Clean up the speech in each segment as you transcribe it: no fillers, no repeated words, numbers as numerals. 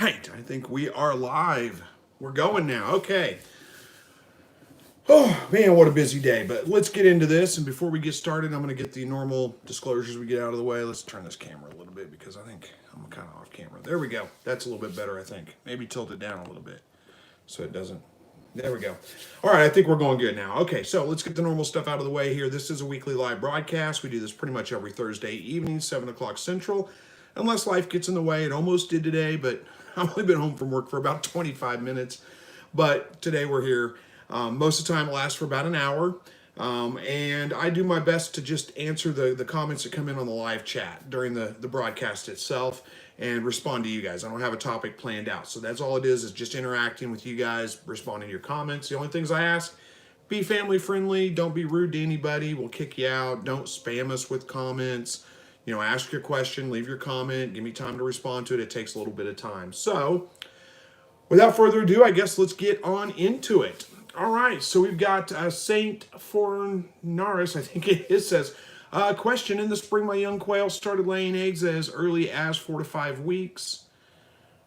right, I think we are live. We're going now. Okay. Oh, man, what a busy day. But let's get into this. And before we get started, I'm going to get the normal disclosures we get out of the way. Let's turn this camera a little bit because I think I'm kind of off camera. There we go. That's a little bit better, I think. Maybe tilt it down a little bit so it doesn't. There we go. All right, I think we're going good now. Okay, so let's get the normal stuff out of the way here. This is a weekly live broadcast. We do this pretty much every Thursday evening, 7 o'clock Central. Unless life gets in the way. It almost did today, but I've only been home from work for about 25 minutes. But today we're here. Most of the time it lasts for about an hour. And I do my best to just answer the comments that come in on the live chat during the broadcast itself and respond to you guys. I don't have a topic planned out. So that's all it is just interacting with you guys, responding to your comments. The only things I ask, be family friendly. Don't be rude to anybody. We'll kick you out. Don't spam us with comments. You know, ask your question, leave your comment, give me time to respond to it. It takes a little bit of time. So without further ado, I guess let's get on into it. All right, so we've got Saint Fornaris, I think it is, says, question, in the spring my young quail started laying eggs as early as 4 to 5 weeks.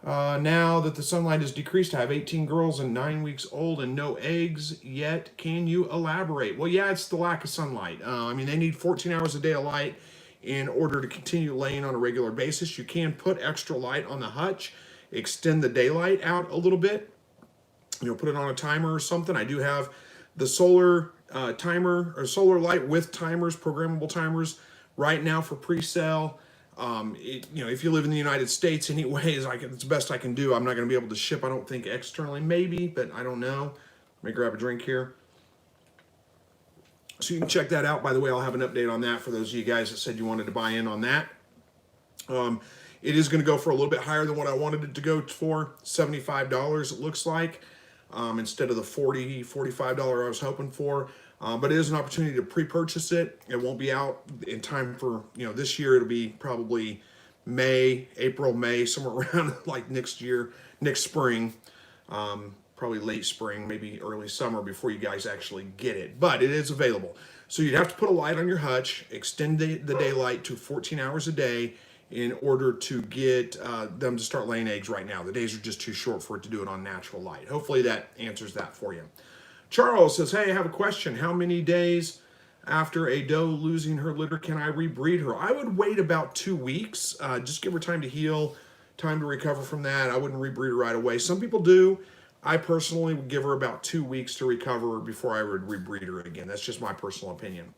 Now that the sunlight has decreased, I have 18 girls and 9 weeks old and no eggs yet. Can you elaborate? Well, yeah, it's the lack of sunlight. I mean, they need 14 hours a day of light in order to continue laying on a regular basis. You can put extra light on the hutch, extend the daylight out a little bit, you know, put it on a timer or something. I do have the solar timer or solar light with timers, programmable timers right now for pre-sale. You know, if you live in the United States anyways, it's the best I can do. I'm not going to be able to ship, I don't think, externally, maybe, but I don't know. Let me grab a drink here. So you can check that out. By the way, I'll have an update on that for those of you guys that said you wanted to buy in on that. It is going to go for a little bit higher than what I wanted it to go for, $75 it looks like, instead of the $40, $45 I was hoping for. But it is an opportunity to pre-purchase it. It won't be out in time for, you know, this year. It'll be probably April, May, somewhere around like next year, next spring. Probably late spring, maybe early summer before you guys actually get it. But it is available. So you'd have to put a light on your hutch, extend the daylight to 14 hours a day in order to get them to start laying eggs right now. The days are just too short for it to do it on natural light. Hopefully that answers that for you. Charles says, hey, I have a question. How many days after a doe losing her litter can I rebreed her? I would wait about 2 weeks. Just give her time to heal, time to recover from that. I wouldn't rebreed her right away. Some people do. I personally would give her about 2 weeks to recover before I would rebreed her again. That's just my personal opinion.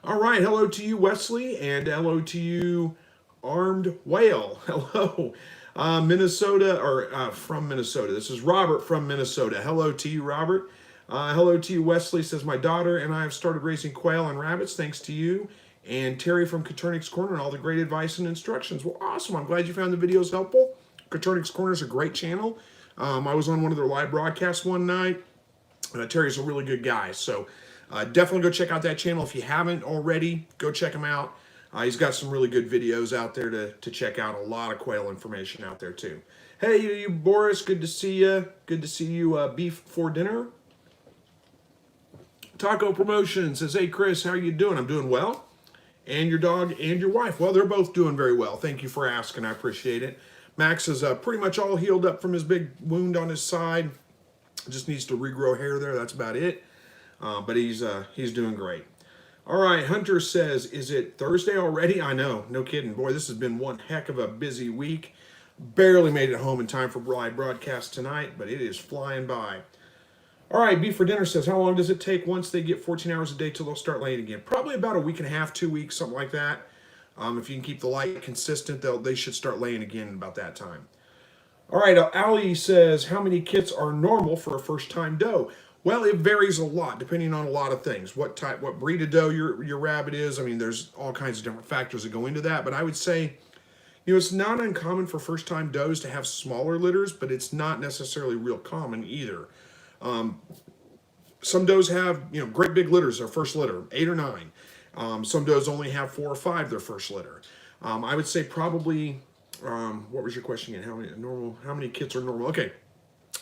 All right, hello to you, Wesley, and hello to you, Armed Whale. Hello, Minnesota, or from Minnesota. This is Robert from Minnesota. Hello to you, Robert. Hello to you, Wesley, says my daughter and I have started raising quail and rabbits thanks to you. And Terry from Coturnic's Corner and all the great advice and instructions. Well, awesome. I'm glad you found the videos helpful. Coturnic's Corner is a great channel. I was on one of their live broadcasts one night. Terry's a really good guy. So definitely go check out that channel. If you haven't already, go check him out. He's got some really good videos out there to check out. A lot of quail information out there too. Hey, you Boris, good to see you. Good to see you, beef for dinner. Taco Promotion says, hey, Chris, how are you doing? I'm doing well. And your dog and your wife? Well, they're both doing very well. Thank you for asking. I appreciate it. Max is pretty much all healed up from his big wound on his side. Just needs to regrow hair there. That's about it. But he's doing great. All right, Hunter says, is it Thursday already? I know, no kidding. Boy, this has been one heck of a busy week. Barely made it home in time for live broadcast tonight, but it is flying by. All right, Beef for Dinner says, how long does it take once they get 14 hours a day till they'll start laying again? Probably about a week and a half, 2 weeks, something like that. If you can keep the light consistent, they should start laying again about that time. All right, Ali says, how many kits are normal for a first-time doe? Well, it varies a lot depending on a lot of things. What breed of doe your rabbit is. I mean, there's all kinds of different factors that go into that. But I would say, you know, it's not uncommon for first-time does to have smaller litters, but it's not necessarily real common either. Some does have, you know, great big litters, their first litter, 8 or 9. Some does only have 4 or 5 their first litter. I would say probably, what was your question again? How many kits are normal? Okay,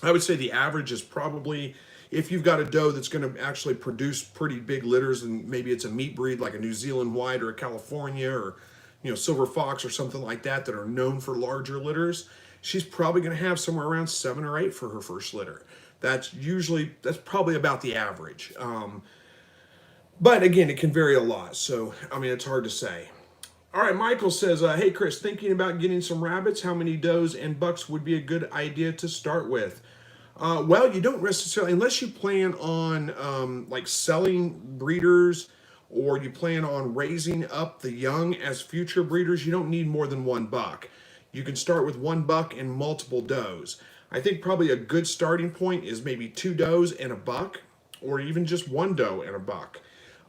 I would say the average is probably, if you've got a doe that's going to actually produce pretty big litters, and maybe it's a meat breed like a New Zealand White or a California or, you know, Silver Fox or something like that that are known for larger litters, she's probably going to have somewhere around 7 or 8 for her first litter. That's probably about the average. But again, it can vary a lot. So, I mean, it's hard to say. All right, Michael says, hey, Chris, thinking about getting some rabbits, how many does and bucks would be a good idea to start with? Well, you don't necessarily, unless you plan on like selling breeders or you plan on raising up the young as future breeders, you don't need more than 1 buck. You can start with 1 buck and multiple does. I think probably a good starting point is maybe 2 does and a buck, or even just 1 doe and a buck.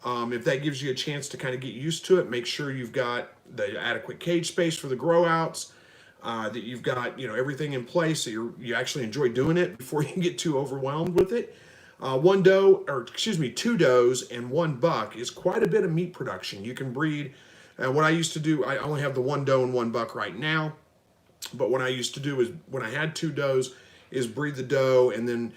If that gives you a chance to kind of get used to it, make sure you've got the adequate cage space for the grow outs, that you've got everything in place, so you actually enjoy doing it before you get too overwhelmed with it. 2 does and 1 buck is quite a bit of meat production. You can breed. What I used to do, I only have the 1 doe and 1 buck right now, but what I used to do is when I had 2 does, is breed the doe, and then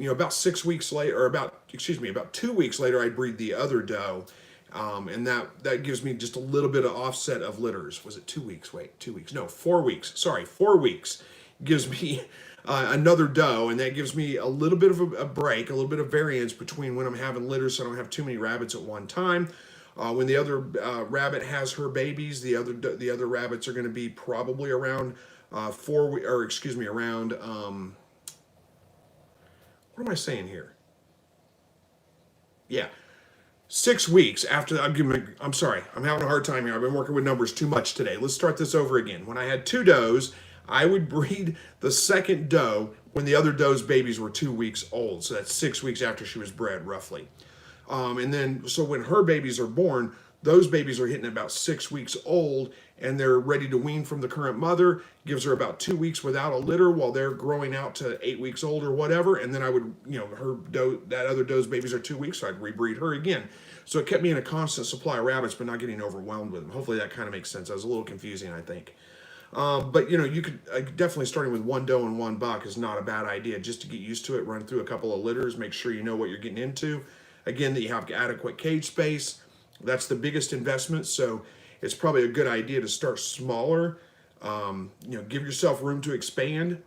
about 6 weeks later, or about 2 weeks later, I'd breed the other doe. And that gives me just a little bit of offset of litters. Was it 2 weeks? Wait, 2 weeks? No, 4 weeks. Sorry, 4 weeks gives me another doe, and that gives me a little bit of a break, a little bit of variance between when I'm having litters, so I don't have too many rabbits at one time. When the other rabbit has her babies, the other rabbits are going to be probably around around. What am I saying here? Yeah. 6 weeks after I'm sorry, I'm having a hard time here. I've been working with numbers too much today. Let's start this over again. When I had 2 does, I would breed the second doe when the other doe's babies were 2 weeks old. So that's 6 weeks after she was bred, roughly. And then, so when her babies are born, those babies are hitting about 6 weeks old, and they're ready to wean from the current mother. Gives her about 2 weeks without a litter while they're growing out to 8 weeks old or whatever. And then I would, that other doe's babies are 2 weeks, so I'd rebreed her again. So it kept me in a constant supply of rabbits, but not getting overwhelmed with them. Hopefully that kind of makes sense. I was a little confusing, I think. But you could definitely, starting with 1 doe and 1 buck is not a bad idea, just to get used to it. Run through a couple of litters, make sure you know what you're getting into. Again, that you have adequate cage space. That's the biggest investment. So it's probably a good idea to start smaller. Give yourself room to expand,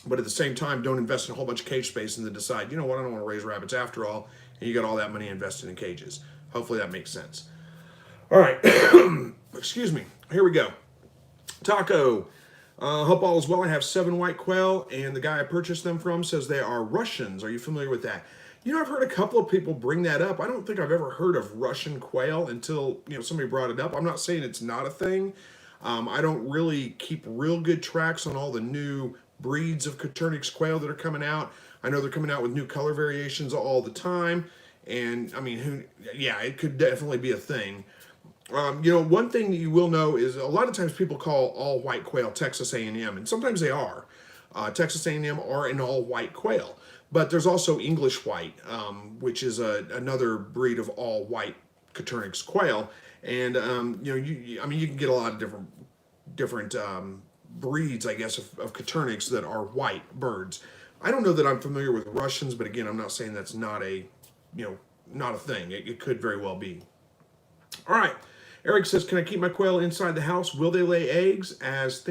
but at the same time, don't invest in a whole bunch of cage space and then decide, I don't want to raise rabbits after all, and you got all that money invested in cages. Hopefully that makes sense. All right. Excuse me. Here we go. Taco. Hope all is well. I have 7 white quail, and the guy I purchased them from says they are Russians. Are you familiar with that? I've heard a couple of people bring that up. I don't think I've ever heard of Russian quail until, somebody brought it up. I'm not saying it's not a thing. I don't really keep real good tracks on all the new breeds of Coturnix quail that are coming out. I know they're coming out with new color variations all the time. And, it could definitely be a thing. One thing that you will know is a lot of times people call all white quail Texas A&M, and sometimes they are. Texas A&M are an all white quail. But there's also English white, which is another breed of all white Coturnix quail, and you can get a lot of different breeds, I guess, of Coturnix that are white birds. I don't know that I'm familiar with Russians, but again, I'm not saying that's not a thing. It could very well be. All right. Eric says, can I keep my quail inside the house? Will they lay eggs? I was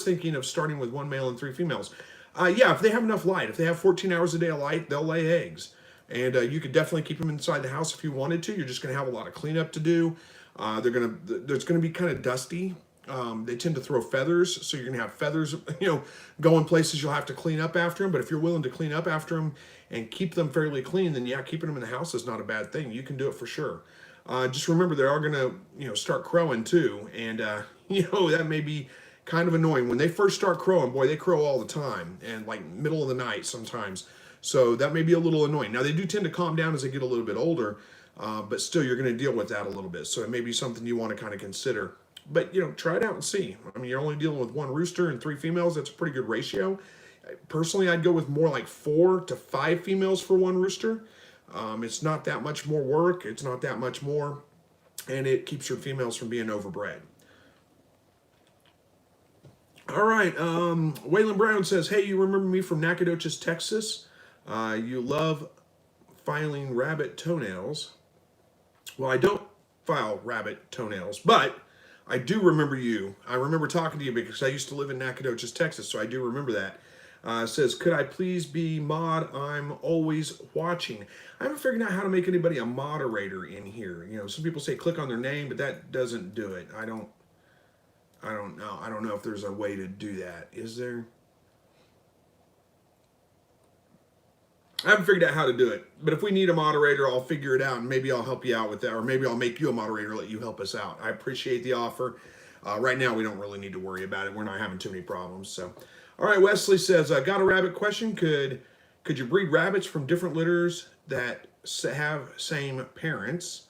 thinking of starting with 1 male and 3 females. Yeah, if they have enough light, if they have 14 hours a day of light, they'll lay eggs. And you could definitely keep them inside the house if you wanted to. You're just going to have a lot of cleanup to do. There's going to be kind of dusty. They tend to throw feathers, so you're going to have feathers, going places you'll have to clean up after them. But if you're willing to clean up after them and keep them fairly clean, then yeah, keeping them in the house is not a bad thing. You can do it for sure. Just remember, they are going to, start crowing too. And, that may be kind of annoying. When they first start crowing, boy, they crow all the time, and like middle of the night sometimes. So that may be a little annoying. Now, they do tend to calm down as they get a little bit older, but still you're going to deal with that a little bit. So it may be something you want to kind of consider. But, try it out and see. You're only dealing with 1 rooster and 3 females. That's a pretty good ratio. Personally, I'd go with more like 4 to 5 females for 1 rooster. It's not that much more work. It's not that much more. And it keeps your females from being overbred. All right. Waylon Brown says, hey, you remember me from Nacogdoches, Texas? You love filing rabbit toenails. Well, I don't file rabbit toenails, but I do remember you. I remember talking to you because I used to live in Nacogdoches, Texas, so I do remember that. Says, could I please be mod? I'm always watching. I haven't figured out how to make anybody a moderator in here. You know, some people say click on their name, but that doesn't do it. I don't know. I don't know if there's a way to do that. Is there? I haven't figured out how to do it, but if we need a moderator, I'll figure it out, and maybe I'll help you out with that, or maybe I'll make you a moderator, let you help us out. I appreciate the offer. Right now, we don't really need to worry about it. We're not having too many problems. So, all right, Wesley says, I got a rabbit question. Could you breed rabbits from different litters that have same parents?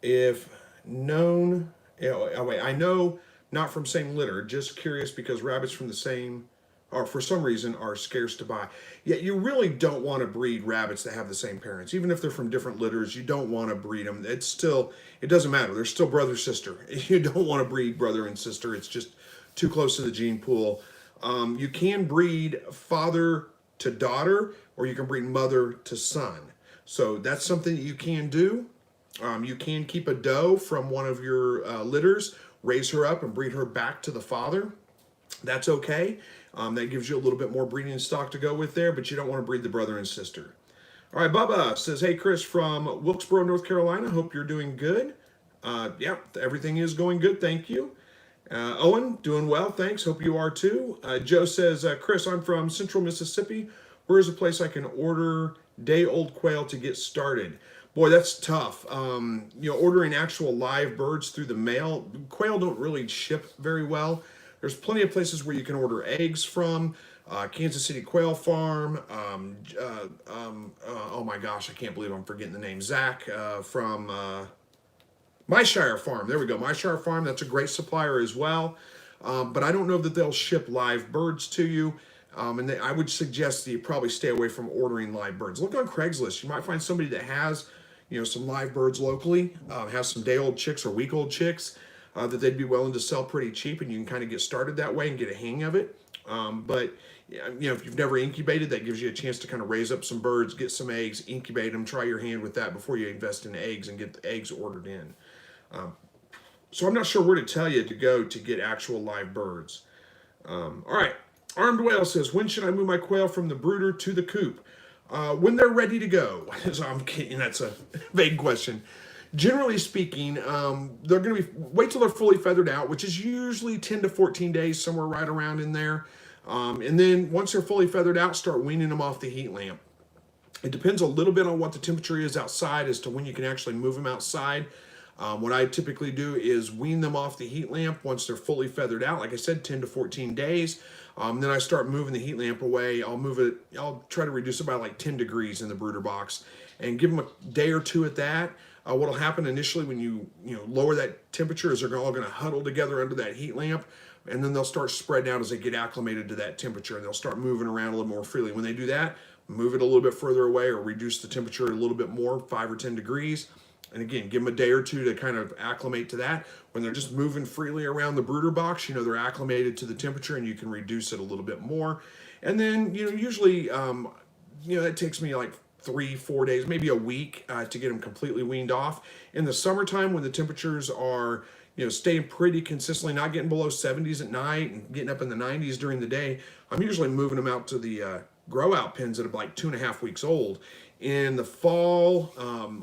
If known, oh wait, I know not from same litter. Just curious because rabbits from the same or for some reason are scarce to buy. Yeah, you really don't want to breed rabbits that have the same parents. Even if they're from different litters, you don't want to breed them. It doesn't matter. They're still brother, sister. You don't want to breed brother and sister. It's just too close to the gene pool. You can breed father to daughter, or you can breed mother to son. So that's something that you can do. You can keep a doe from one of your litters, raise her up and breed her back to the father. That's okay. That gives you a little bit more breeding stock to go with there, but you don't want to breed the brother and sister. All right, Bubba says, hey, Chris from Wilkesboro, North Carolina. Hope you're doing good. Yeah, everything is going good. Thank you. Owen, doing well. Thanks. Hope you are too. Joe says, Chris, I'm from Central Mississippi. Where is a place I can order day-old quail to get started? Boy, that's tough. Ordering actual live birds through the mail, quail don't really ship very well. There's plenty of places where you can order eggs from. Kansas City Quail Farm. Oh my gosh, I can't believe I'm forgetting the name. Zach from Myshire Farm. There we go. Myshire Farm. That's a great supplier as well. But I don't know that they'll ship live birds to you. I would suggest that you probably stay away from ordering live birds. Look on Craigslist. You might find somebody that has, some live birds locally, has some day-old chicks or week-old chicks. That they'd be willing to sell pretty cheap, and you can kind of get started that way and get a hang of it. But if you've never incubated, that gives you a chance to kind of raise up some birds, get some eggs, incubate them, try your hand with that before you invest in eggs and get the eggs ordered in. So I'm not sure where to tell you to go to get actual live birds. All right, Armed Whale says, when should I move my quail from the brooder to the coop? When they're ready to go. So I'm kidding, that's a vague question. Generally speaking, they're going to wait till they're fully feathered out, which is usually 10 to 14 days, somewhere right around in there. And then once they're fully feathered out, start weaning them off the heat lamp. It depends a little bit on what the temperature is outside as to when you can actually move them outside. What I typically do is wean them off the heat lamp once they're fully feathered out. Like I said, 10 to 14 days. Then I start moving the heat lamp away. I'll try to reduce it by like 10 degrees in the brooder box and give them a day or two at that. What'll happen initially when you lower that temperature is they're all going to huddle together under that heat lamp, and then they'll start spreading out as they get acclimated to that temperature, and they'll start moving around a little more freely. When they do that, move it a little bit further away or reduce the temperature a little bit more, 5 or 10 degrees. And again, give them a day or two to kind of acclimate to that. When they're just moving freely around the brooder box, they're acclimated to the temperature, and you can reduce it a little bit more. And then, usually, it takes me like 3-4 days, maybe a week to get them completely weaned off. In the summertime, when the temperatures are staying pretty consistently, not getting below 70s at night and getting up in the 90s during the day, I'm usually moving them out to the grow out pens that are like 2.5 weeks old. In the fall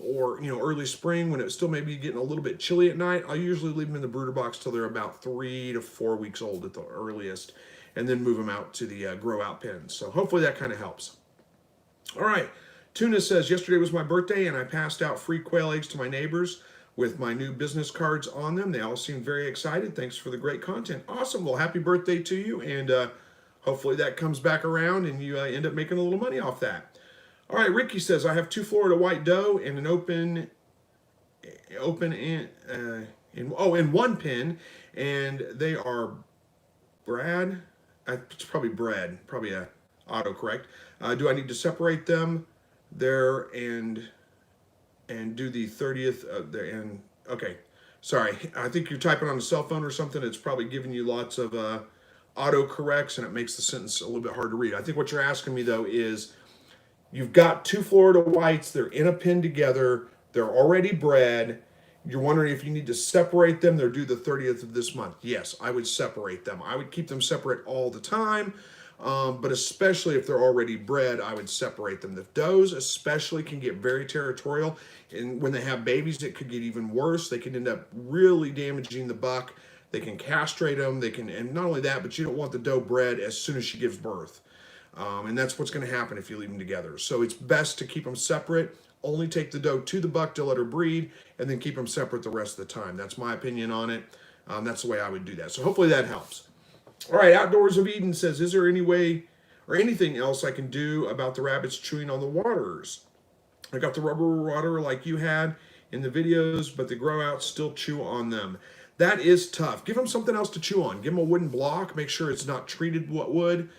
or early spring, when it's still maybe getting a little bit chilly at night, I'll usually leave them in the brooder box till they're about 3 to 4 weeks old at the earliest, and then move them out to the grow out pens. So hopefully that kind of helps. All right. Tuna says, yesterday was my birthday and I passed out free quail eggs to my neighbors with my new business cards on them. They all seemed very excited. Thanks for the great content. Awesome. Well, happy birthday to you. And hopefully that comes back around and you end up making a little money off that. All right. Ricky says, I have 2 Florida white doe and an open in one pen, and they are Brad. It's probably bred, probably a autocorrect. Do I need to separate them there and do the 30th there? And okay, sorry, I think you're typing on a cell phone or something. It's probably giving you lots of autocorrects, and it makes the sentence a little bit hard to read. I think what you're asking me though is, you've got 2 Florida whites, they're in a pen together, they're already bred, You're wondering if you need to separate them. They're due the 30th of this month. Yes, I would separate them. I would keep them separate all the time, but especially if they're already bred, I would separate them. The does especially can get very territorial, and when they have babies, it could get even worse. They can end up really damaging the buck. They can castrate them. They can, and not only that, but you don't want the doe bred as soon as she gives birth. And that's what's going to happen if you leave them together. So it's best to keep them separate. Only take the doe to the buck to let her breed, and then keep them separate the rest of the time. That's my opinion on it. That's the way I would do that. So hopefully that helps. All right, Outdoors of Eden says, is there any way or anything else I can do about the rabbits chewing on the waters? I got the rubber water like you had in the videos, but the grow outs still chew on them. That is tough. Give them something else to chew on. Give them a wooden block. Make sure it's not treated wood.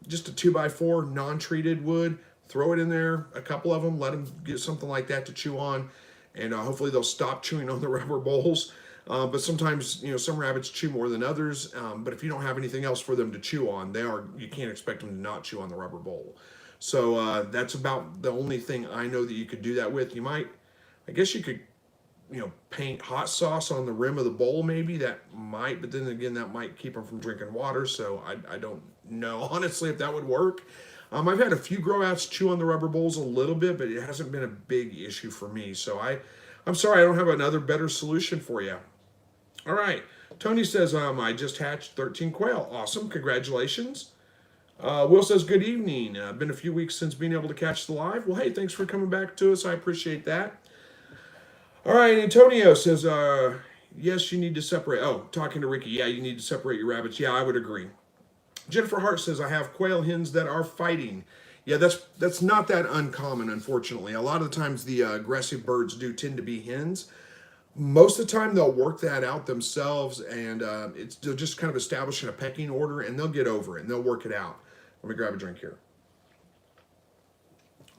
Just a 2x4 non-treated wood. Throw it in there, a couple of them. Let them get something like that to chew on, and hopefully they'll stop chewing on the rubber bowls. But sometimes, some rabbits chew more than others. But if you don't have anything else for them to chew on, you can't expect them to not chew on the rubber bowl. So that's about the only thing I know that you could do that with. I guess you could, paint hot sauce on the rim of the bowl. Maybe that might, but then again, that might keep them from drinking water. So I don't know honestly if that would work. I've had a few grow outs chew on the rubber bowls a little bit, but it hasn't been a big issue for me. So I'm sorry I don't have another better solution for you. All right. Tony says, I just hatched 13 quail. Awesome. Congratulations. Will says, good evening. Been a few weeks since being able to catch the live. Well, hey, thanks for coming back to us. I appreciate that. All right. Antonio says, yes, you need to separate. Oh, talking to Ricky. Yeah, you need to separate your rabbits. Yeah, I would agree. Jennifer Hart says, I have quail hens that are fighting. Yeah, that's not that uncommon, unfortunately. A lot of the times the aggressive birds do tend to be hens. Most of the time they'll work that out themselves, and they're just kind of establishing a pecking order, and they'll get over it, and they'll work it out. Let me grab a drink here.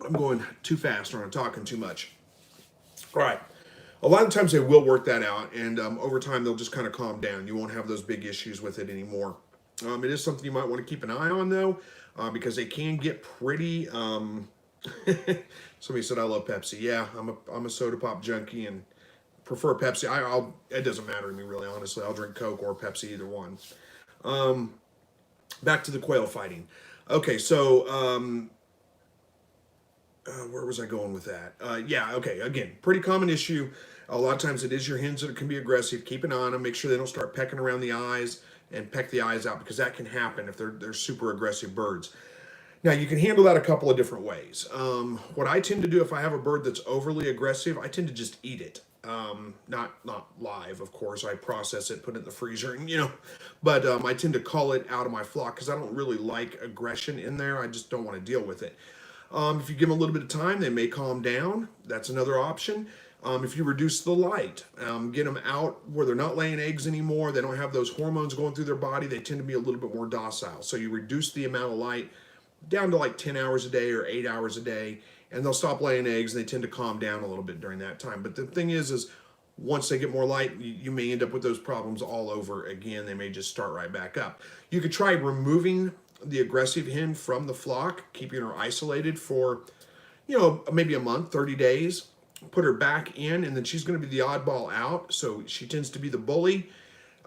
I'm going too fast, or I'm talking too much. All right. A lot of times they will work that out, and over time they'll just kind of calm down. You won't have those big issues with it anymore. It is something you might want to keep an eye on, though, because they can get pretty. Somebody said I love Pepsi. Yeah, I'm a soda pop junkie and prefer Pepsi. It doesn't matter to me really, honestly. I'll drink Coke or Pepsi, either one. Back to the quail fighting. Okay, so where was I going with that? Yeah, okay. Again, pretty common issue. A lot of times it is your hens that can be aggressive. Keep an eye on them. Make sure they don't start pecking around the eyes and peck the eyes out, because that can happen if they're super aggressive birds. Now, you can handle that a couple of different ways. What I tend to do if I have a bird that's overly aggressive, I tend to just eat it. Not live, of course. I process it, put it in the freezer, and but I tend to call it out of my flock because I don't really like aggression in there. I just don't want to deal with it. If you give them a little bit of time, they may calm down. That's another option. If you reduce the light, get them out where they're not laying eggs anymore, they don't have those hormones going through their body, they tend to be a little bit more docile. So you reduce the amount of light down to like 10 hours a day or 8 hours a day, and they'll stop laying eggs, and they tend to calm down a little bit during that time. But the thing is once they get more light, you may end up with those problems all over again. They may just start right back up. You could try removing the aggressive hen from the flock, keeping her isolated for, maybe a month, 30 days. Put her back in, and then she's going to be the oddball out. So she tends to be the bully.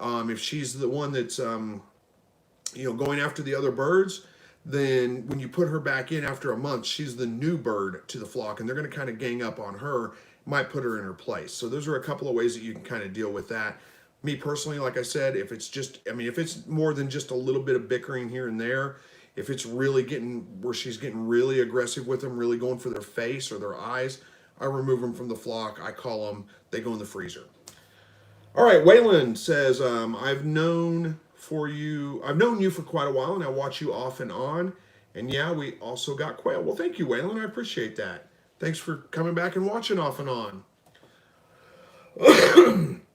If she's the one that's, going after the other birds, then when you put her back in after a month, she's the new bird to the flock, and they're going to kind of gang up on her, might put her in her place. So those are a couple of ways that you can kind of deal with that. Me personally, like I said, if it's more than just a little bit of bickering here and there, if it's really getting where she's getting really aggressive with them, really going for their face or their eyes, I remove them from the flock. I call them, they go in the freezer. All right, Waylon says, I've known you for quite a while, and I watch you off and on. And yeah, we also got quail. Well, thank you, Waylon. I appreciate that. Thanks for coming back and watching off and on.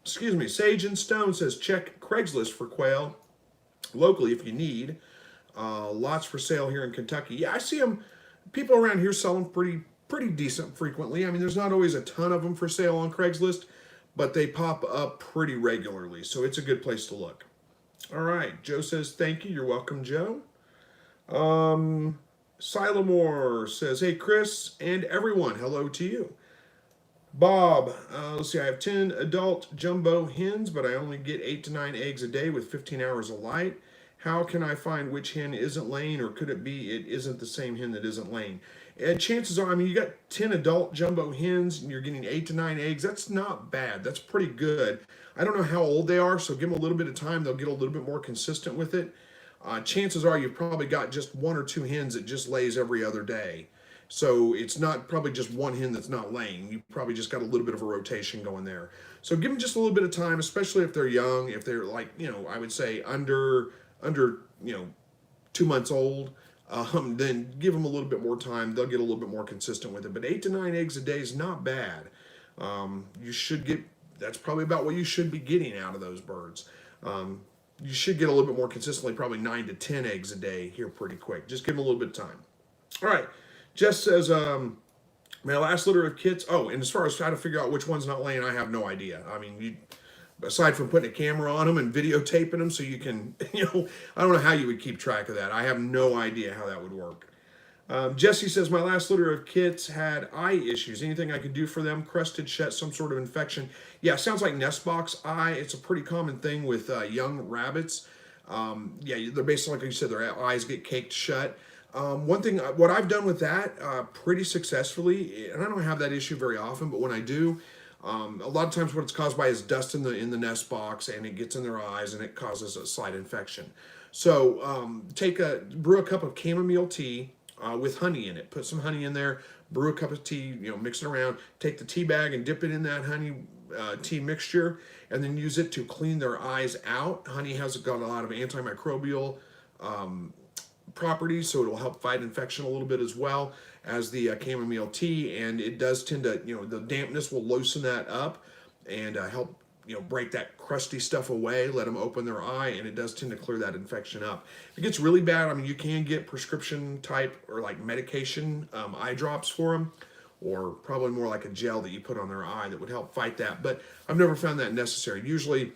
Excuse me. Sage and Stone says, check Craigslist for quail locally if you need. Lots for sale here in Kentucky. Yeah, I see them. People around here sell them pretty decent frequently. I mean, there's not always a ton of them for sale on Craigslist, but they pop up pretty regularly, so it's a good place to look. All right, Joe says thank you. You're welcome, Joe. Silamore says, hey, Chris and everyone, hello to you. Bob, let's see, I have 10 adult jumbo hens, but I only get 8 to 9 eggs a day with 15 hours of light. How can I find which hen isn't laying, or could it be it isn't the same hen that isn't laying? And chances are, I mean, you got 10 adult jumbo hens and you're getting 8 to 9 eggs. That's not bad. That's pretty good. I don't know how old they are, so give them a little bit of time. They'll get a little bit more consistent with it. Chances are you've probably got just 1 or 2 hens that just lays every other day. So it's not probably just one hen that's not laying. You probably just got a little bit of a rotation going there. So give them just a little bit of time, especially if they're young. If they're like, I would say under 2 months old, then give them a little bit more time. They'll get a little bit more consistent with it. But 8 to 9 eggs a day is not bad. You should get, that's probably about what you should be getting out of those birds. You should get a little bit more consistently, probably 9 to 10 eggs a day here pretty quick. Just give them a little bit of time. All right. Jess says, my last litter of kits. Oh, and as far as trying to figure out which one's not laying, I have no idea. I mean, aside from putting a camera on them and videotaping them so you can, I don't know how you would keep track of that. I have no idea how that would work. Jesse says, my last litter of kits had eye issues. Anything I could do for them? Crusted shut, some sort of infection. Yeah, sounds like nest box eye. It's a pretty common thing with young rabbits. Yeah, they're basically, like you said, their eyes get caked shut. One thing, what I've done with that pretty successfully, and I don't have that issue very often, but when I do, a lot of times what it's caused by is dust in the nest box, and it gets in their eyes, and it causes a slight infection. So brew a cup of chamomile tea with honey in it. Put some honey in there. Brew a cup of tea. Mix it around. Take the tea bag and dip it in that honey tea mixture, and then use it to clean their eyes out. Honey has got a lot of antimicrobial properties, so it will help fight infection a little bit as well as the chamomile tea, and it does tend to, the dampness will loosen that up and help, break that crusty stuff away, let them open their eye, and it does tend to clear that infection up. If it gets really bad, I mean, you can get prescription type or like medication eye drops for them, or probably more like a gel that you put on their eye that would help fight that, but I've never found that necessary. Usually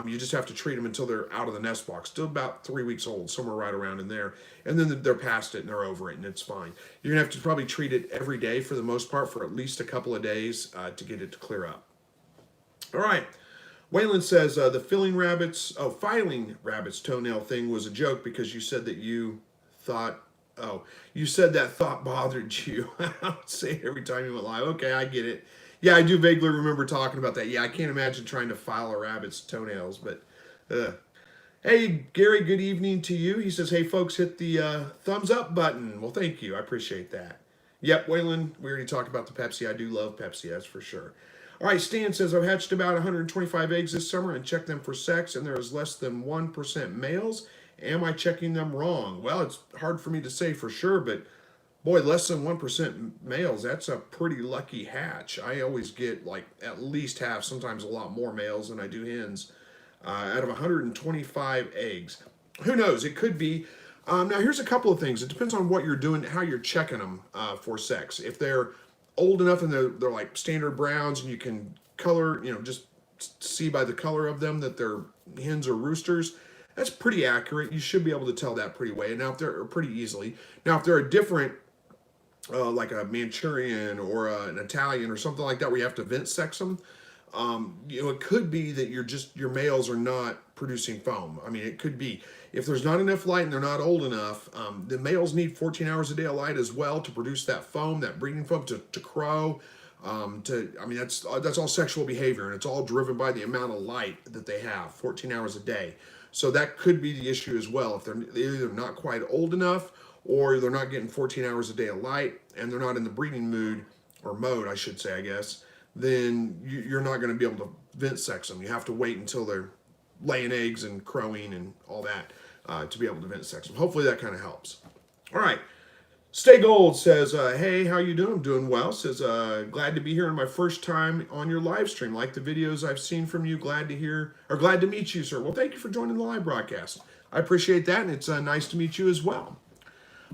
you just have to treat them until they're out of the nest box, still about 3 weeks old, somewhere right around in there. And then they're past it and they're over it and it's fine. You're gonna have to probably treat it every day for the most part for at least a couple of days to get it to clear up. All right. Waylon says the filing rabbits toenail thing was a joke because you said that you thought, you said that thought bothered you. I would say it every time you went live. Okay, I get it. Yeah, I do vaguely remember talking about that. Yeah, I can't imagine trying to file a rabbit's toenails, but hey, Gary, good evening to you. He says, hey, folks, hit the thumbs up button. Well, thank you. I appreciate that. Yep, Waylon, we already talked about the Pepsi. I do love Pepsi, that's for sure. All right, Stan says, I've hatched about 125 eggs this summer and checked them for sex, and there is less than 1% males. Am I checking them wrong? Well, it's hard for me to say for sure, but boy, less than 1% males, that's a pretty lucky hatch. I always get like at least half, sometimes a lot more males than I do hens out of 125 eggs. Who knows? It could be. Now, here's a couple of things. It depends on what you're doing, how you're checking them for sex. If they're old enough and they're like standard browns and you can color, just see by the color of them that they're hens or roosters, that's pretty accurate. You should be able to tell that pretty way. Now, if they're pretty easily. Now, if they're a different, like a Manchurian or an Italian or something like that, where you have to vent sex them, it could be that your males are not producing foam. I mean, it could be if there's not enough light and they're not old enough. The males need 14 hours a day of light as well to produce that foam, that breeding foam to crow. That's all sexual behavior, and it's all driven by the amount of light that they have, 14 hours a day. So that could be the issue as well. If they're either not quite old enough, or they're not getting 14 hours a day of light, and they're not in the breeding mood, or mode, I should say, I guess, then you're not going to be able to vent sex them. You have to wait until they're laying eggs and crowing and all that to be able to vent sex them. Hopefully that kind of helps. All right. Stay Gold says, hey, how you doing? I'm doing well. Says, glad to be here on my first time on your live stream. Like the videos I've seen from you. Glad to meet you, sir. Well, thank you for joining the live broadcast. I appreciate that, and it's nice to meet you as well.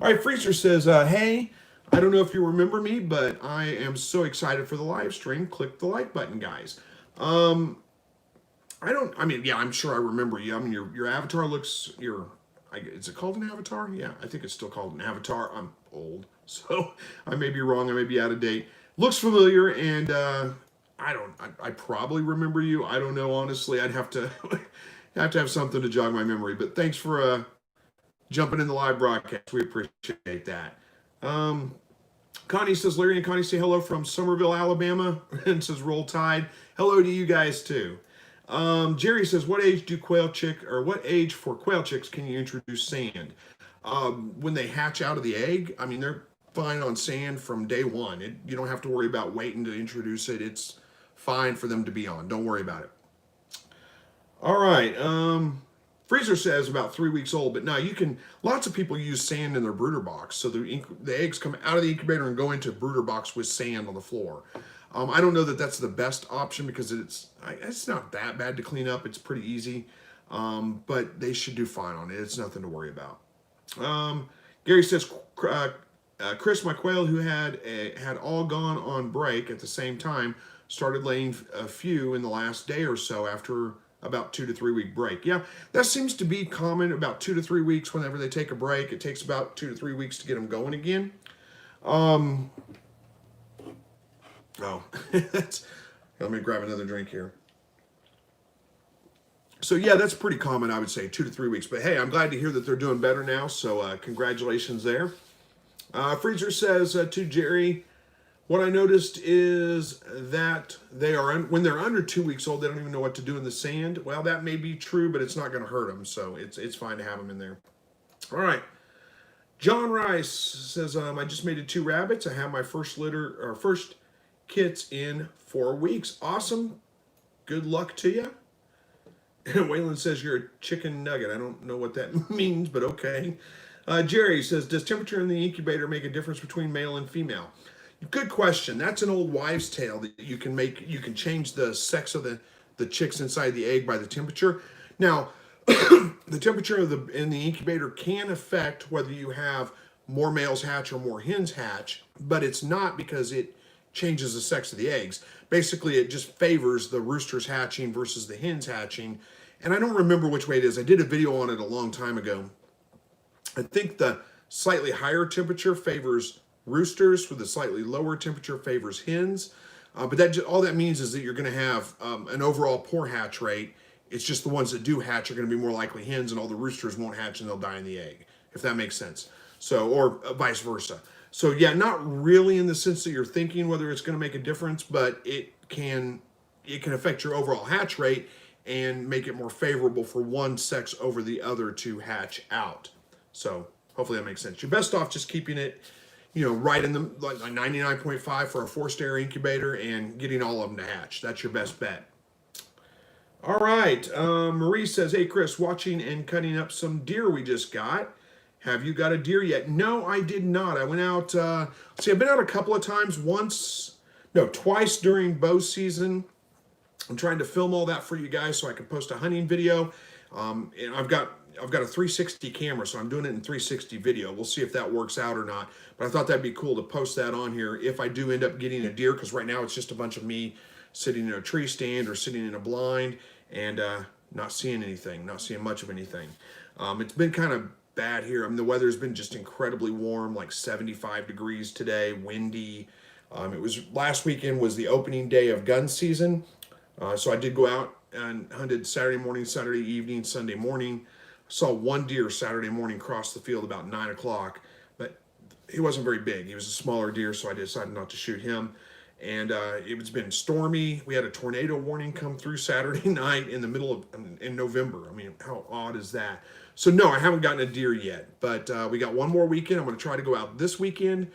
All right, Freezer says, hey, I don't know if you remember me, but I am so excited for the live stream. Click the like button, guys. I'm sure I remember you. I mean, your avatar looks, is it called an avatar? Yeah, I think it's still called an avatar. I'm old, so I may be wrong. I may be out of date. Looks familiar, and I probably remember you. I don't know, honestly. I'd have to have something to jog my memory. But thanks for jumping in the live broadcast. We appreciate that. Connie says, Larry and Connie say hello from Somerville, Alabama, and says roll tide. Hello to you guys too. Jerry says, what age for quail chicks can you introduce sand? When they hatch out of the egg, I mean, they're fine on sand from day one. You don't have to worry about waiting to introduce it. It's fine for them to be on. Don't worry about it. All right. Freezer says about 3 weeks old, but now lots of people use sand in their brooder box. So the eggs come out of the incubator and go into a brooder box with sand on the floor. I don't know that that's the best option because it's not that bad to clean up. It's pretty easy, but they should do fine on it. It's nothing to worry about. Gary says, Chris, my quail who had all gone on break at the same time started laying a few in the last day or so after about 2 to 3 week break. Yeah, that seems to be common, about 2 to 3 weeks whenever they take a break. It takes about 2 to 3 weeks to get them going again. Let me grab another drink here. So yeah, that's pretty common, I would say, 2 to 3 weeks. But hey, I'm glad to hear that they're doing better now, so congratulations there. Freezer says to Jerry, what I noticed is that when they're under 2 weeks old, they don't even know what to do in the sand. Well, that may be true, but it's not going to hurt them, so it's fine to have them in there. All right. John Rice says, I just mated 2 rabbits. I have my first kits in 4 weeks. Awesome. Good luck to you. Waylon says you're a chicken nugget. I don't know what that means, but okay. Jerry says, does temperature in the incubator make a difference between male and female? Good question. That's an old wives' tale that you can change the sex of the chicks inside the egg by the temperature. Now, the temperature in the incubator can affect whether you have more males hatch or more hens hatch, but it's not because it changes the sex of the eggs. Basically, it just favors the roosters hatching versus the hens hatching. And I don't remember which way it is. I did a video on it a long time ago. I think the slightly higher temperature favors roosters, with a slightly lower temperature favors hens. But all that means is that you're going to have an overall poor hatch rate. It's just the ones that do hatch are going to be more likely hens, and all the roosters won't hatch and they'll die in the egg, if that makes sense. So, or vice versa. So yeah, not really in the sense that you're thinking whether it's going to make a difference, but it can affect your overall hatch rate and make it more favorable for one sex over the other to hatch out. So hopefully that makes sense. You're best off just keeping it, right in the like 99.5 for a forced air incubator and getting all of them to hatch. That's your best bet. All right. Marie says, hey, Chris, watching and cutting up some deer we just got. Have you got a deer yet? No, I did not. I went out, I've been out a couple of times, twice during bow season. I'm trying to film all that for you guys so I can post a hunting video. And I've got a 360 camera, so I'm doing it in 360 video. We'll see if that works out or not. But I thought that'd be cool to post that on here if I do end up getting a deer, because right now it's just a bunch of me sitting in a tree stand or sitting in a blind and not seeing much of anything. It's been kind of bad here. I mean, the weather's been just incredibly warm, like 75 degrees today, windy. Last weekend was the opening day of gun season. So I did go out and hunted Saturday morning, Saturday evening, Sunday morning. Saw one deer Saturday morning cross the field about 9 o'clock, but he wasn't very big. He was a smaller deer, so I decided not to shoot him. And it's been stormy. We had a tornado warning come through Saturday night in November. I mean, how odd is that? So no, I haven't gotten a deer yet, but we got one more weekend. I'm going to try to go out this weekend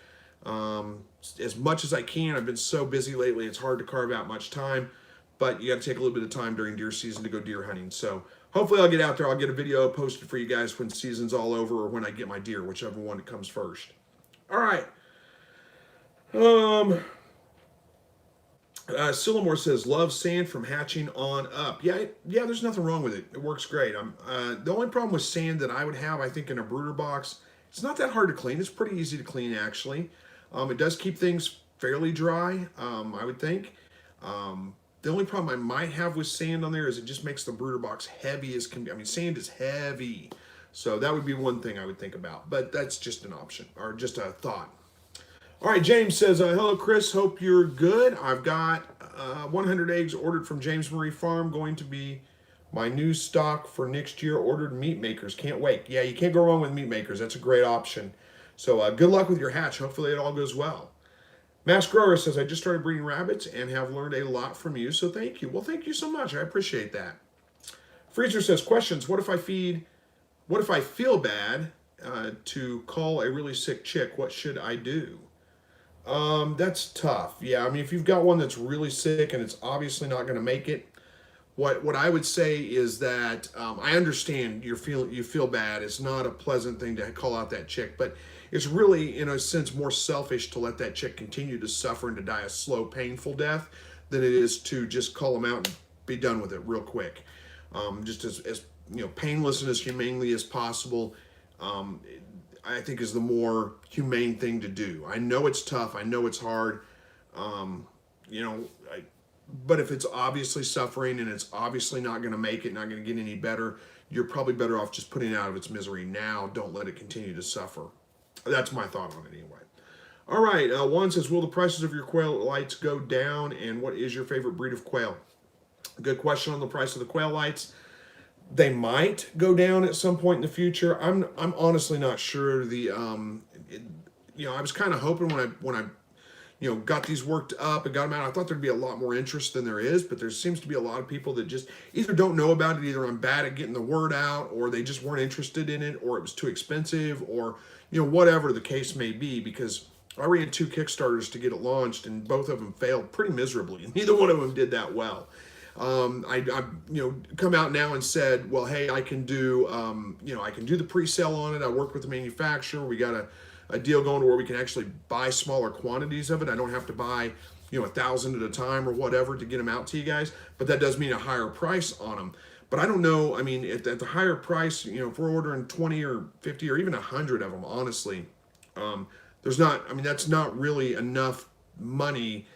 as much as I can. I've been so busy lately, it's hard to carve out much time, but you got to take a little bit of time during deer season to go deer hunting. So hopefully I'll get out there. I'll get a video posted for you guys when season's all over or when I get my deer, whichever one it comes first. All right. Sillamore says, love sand from hatching on up. Yeah, there's nothing wrong with it. It works great. The only problem with sand that I would have, I think, in a brooder box, it's not that hard to clean. It's pretty easy to clean, actually. It does keep things fairly dry, I would think. The only problem I might have with sand on there is it just makes the brooder box heavy as can be. I mean, sand is heavy. So that would be one thing I would think about. But that's just an option, or just a thought. All right, James says, hello, Chris. Hope you're good. I've got 100 eggs ordered from James Marie Farm. Going to be my new stock for next year. Ordered meat makers. Can't wait. Yeah, you can't go wrong with meat makers. That's a great option. So good luck with your hatch. Hopefully it all goes well. Mass Grower says, I just started breeding rabbits and have learned a lot from you, so thank you. Well, thank you so much. I appreciate that. Freezer says, questions. What if I feel bad to call a really sick chick? What should I do? That's tough. Yeah, I mean, if you've got one that's really sick and it's obviously not going to make it, what I would say is that I understand you feel bad. It's not a pleasant thing to call out that chick, but it's really, in a sense, more selfish to let that chick continue to suffer and to die a slow, painful death than it is to just call them out and be done with it real quick. Just as painless and as humanely as possible. I think is the more humane thing to do. I know it's tough. I know it's hard. But if it's obviously suffering and it's obviously not going to make it, not going to get any better, you're probably better off just putting it out of its misery now. Don't let it continue to suffer. That's my thought on it anyway. All right. Juan says, will the prices of your quail lights go down? And what is your favorite breed of quail? Good question on the price of the quail lights. They might go down at some point in the future. I'm honestly not sure. I was kind of hoping when I got these worked up and got them out, I thought there'd be a lot more interest than there is, but there seems to be a lot of people that just either don't know about it, either I'm bad at getting the word out, or they just weren't interested in it, or it was too expensive, or whatever the case may be, because I ran 2 Kickstarters to get it launched and both of them failed pretty miserably. Neither one of them did that well. I come out now and said, well, hey, I can do the pre-sale on it. I worked with the manufacturer. We got a deal going where we can actually buy smaller quantities of it. I don't have to buy 1,000 at a time or whatever to get them out to you guys, but that does mean a higher price on them. But I don't know. I mean, at the higher price, if we're ordering 20 or 50 or even 100 of them, honestly, that's not really enough money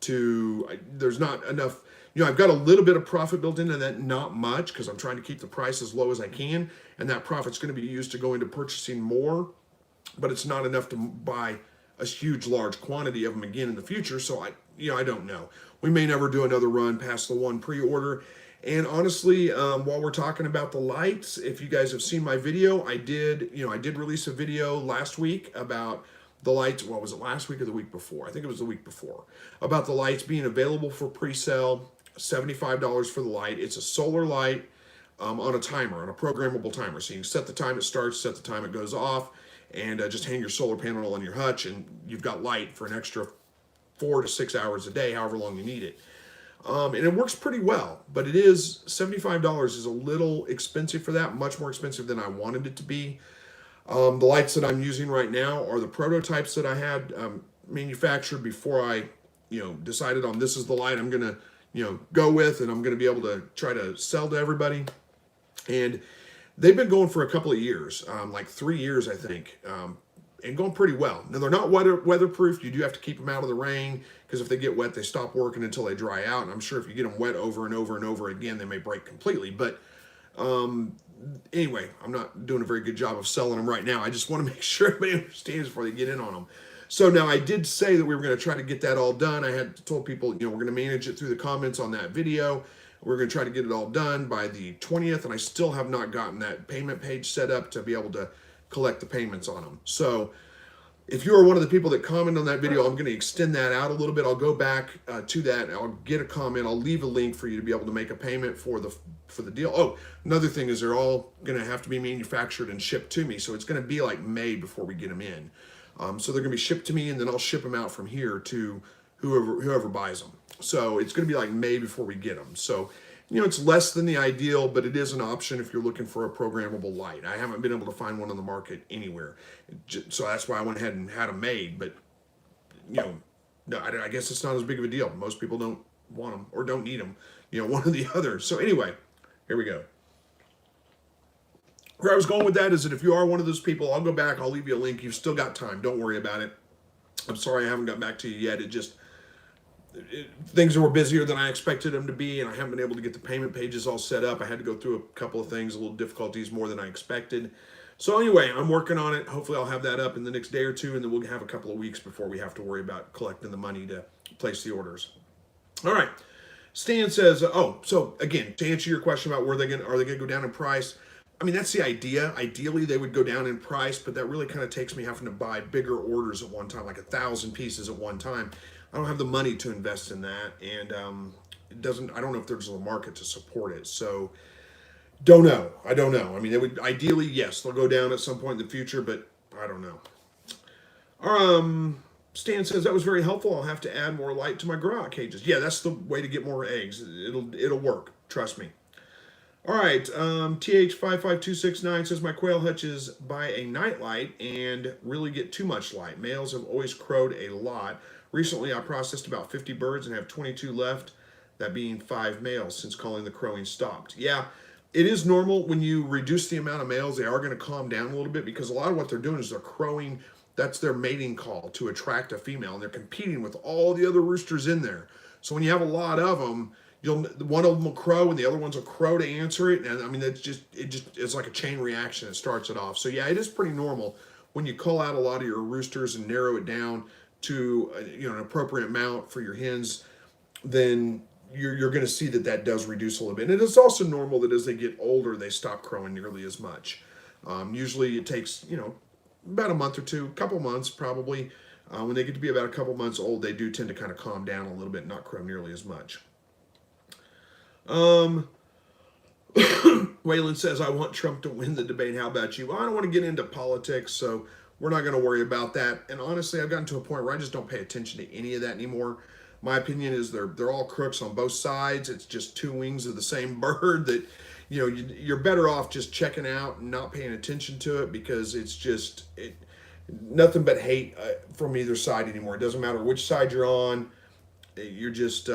there's not enough. I've got a little bit of profit built into that, not much, because I'm trying to keep the price as low as I can, and that profit's going to be used to go into purchasing more, but it's not enough to buy a huge, large quantity of them again in the future, so I don't know. We may never do another run past the 1 pre-order, and honestly, while we're talking about the lights, if you guys have seen my video, I did release a video last week about the lights. What was it, last week or the week before? I think it was the week before, about the lights being available for pre-sale. $75 for the light. It's a solar light on a timer, on a programmable timer. So you can set the time it starts, set the time it goes off, and just hang your solar panel on your hutch, and you've got light for an extra 4 to 6 hours a day, however long you need it. And it works pretty well, but it is $75 is a little expensive for that, much more expensive than I wanted it to be. The lights that I'm using right now are the prototypes that I had manufactured before I decided on this is the light I'm going to go with, and I'm going to be able to try to sell to everybody. And they've been going for a couple of years, like 3 years, I think, and going pretty well. Now, they're not weatherproof. You do have to keep them out of the rain, because if they get wet, they stop working until they dry out. And I'm sure if you get them wet over and over and over again, they may break completely. But anyway, I'm not doing a very good job of selling them right now. I just want to make sure everybody understands before they get in on them. So now I did say that we were going to try to get that all done. I had told people, we're going to manage it through the comments on that video. We're going to try to get it all done by the 20th, and I still have not gotten that payment page set up to be able to collect the payments on them. So if you are one of the people that commented on that video, I'm going to extend that out a little bit. I'll go back to that. I'll get a comment. I'll leave a link for you to be able to make a payment for the deal. Oh, another thing is they're all going to have to be manufactured and shipped to me. So it's going to be like May before we get them in. So they're going to be shipped to me, and then I'll ship them out from here to whoever buys them. So it's going to be like May before we get them. So, it's less than the ideal, but it is an option if you're looking for a programmable light. I haven't been able to find one on the market anywhere. So that's why I went ahead and had them made. But, no, I guess it's not as big of a deal. Most people don't want them or don't need them, one or the other. So anyway, here we go. Where I was going with that is that if you are one of those people, I'll go back, I'll leave you a link. You've still got time. Don't worry about it. I'm sorry I haven't got back to you yet. Things were busier than I expected them to be, and I haven't been able to get the payment pages all set up. I had to go through a couple of things, a little difficulties more than I expected. So anyway, I'm working on it. Hopefully I'll have that up in the next day or two, and then we'll have a couple of weeks before we have to worry about collecting the money to place the orders. All right. Stan says, oh, so again, to answer your question about are they going to go down in price? I mean, that's the idea. Ideally, they would go down in price, but that really kind of takes me having to buy bigger orders at one time, like 1,000 pieces at one time. I don't have the money to invest in that, and it doesn't. I don't know if there's a market to support it. So, don't know. I don't know. I mean, they would ideally, yes, they'll go down at some point in the future, but I don't know. Stan says that was very helpful. I'll have to add more light to my grow-out cages. Yeah, that's the way to get more eggs. It'll work. Trust me. All right, TH55269 says my quail hutches by a nightlight and really get too much light. Males have always crowed a lot. Recently, I processed about 50 birds and have 22 left, that being 5 males since calling the crowing stopped. Yeah, it is normal when you reduce the amount of males, they are going to calm down a little bit because a lot of what they're doing is they're crowing. That's their mating call to attract a female, and they're competing with all the other roosters in there. So when you have a lot of them, one of them will crow and the other ones will crow to answer it, and I mean it's like a chain reaction. It starts it off. So yeah, it is pretty normal when you call out a lot of your roosters and narrow it down to an appropriate amount for your hens. Then you're going to see that does reduce a little bit. And it is also normal that as they get older, they stop crowing nearly as much. Usually it takes about a month or two, couple months probably. When they get to be about a couple months old, they do tend to kind of calm down a little bit, not crow nearly as much. Waylon says, I want Trump to win the debate. How about you? Well, I don't want to get into politics, so we're not going to worry about that. And honestly, I've gotten to a point where I just don't pay attention to any of that anymore. My opinion is they're all crooks on both sides. It's just two wings of the same bird that, you're better off just checking out and not paying attention to it because it's just nothing but hate from either side anymore. It doesn't matter which side you're on. You're just,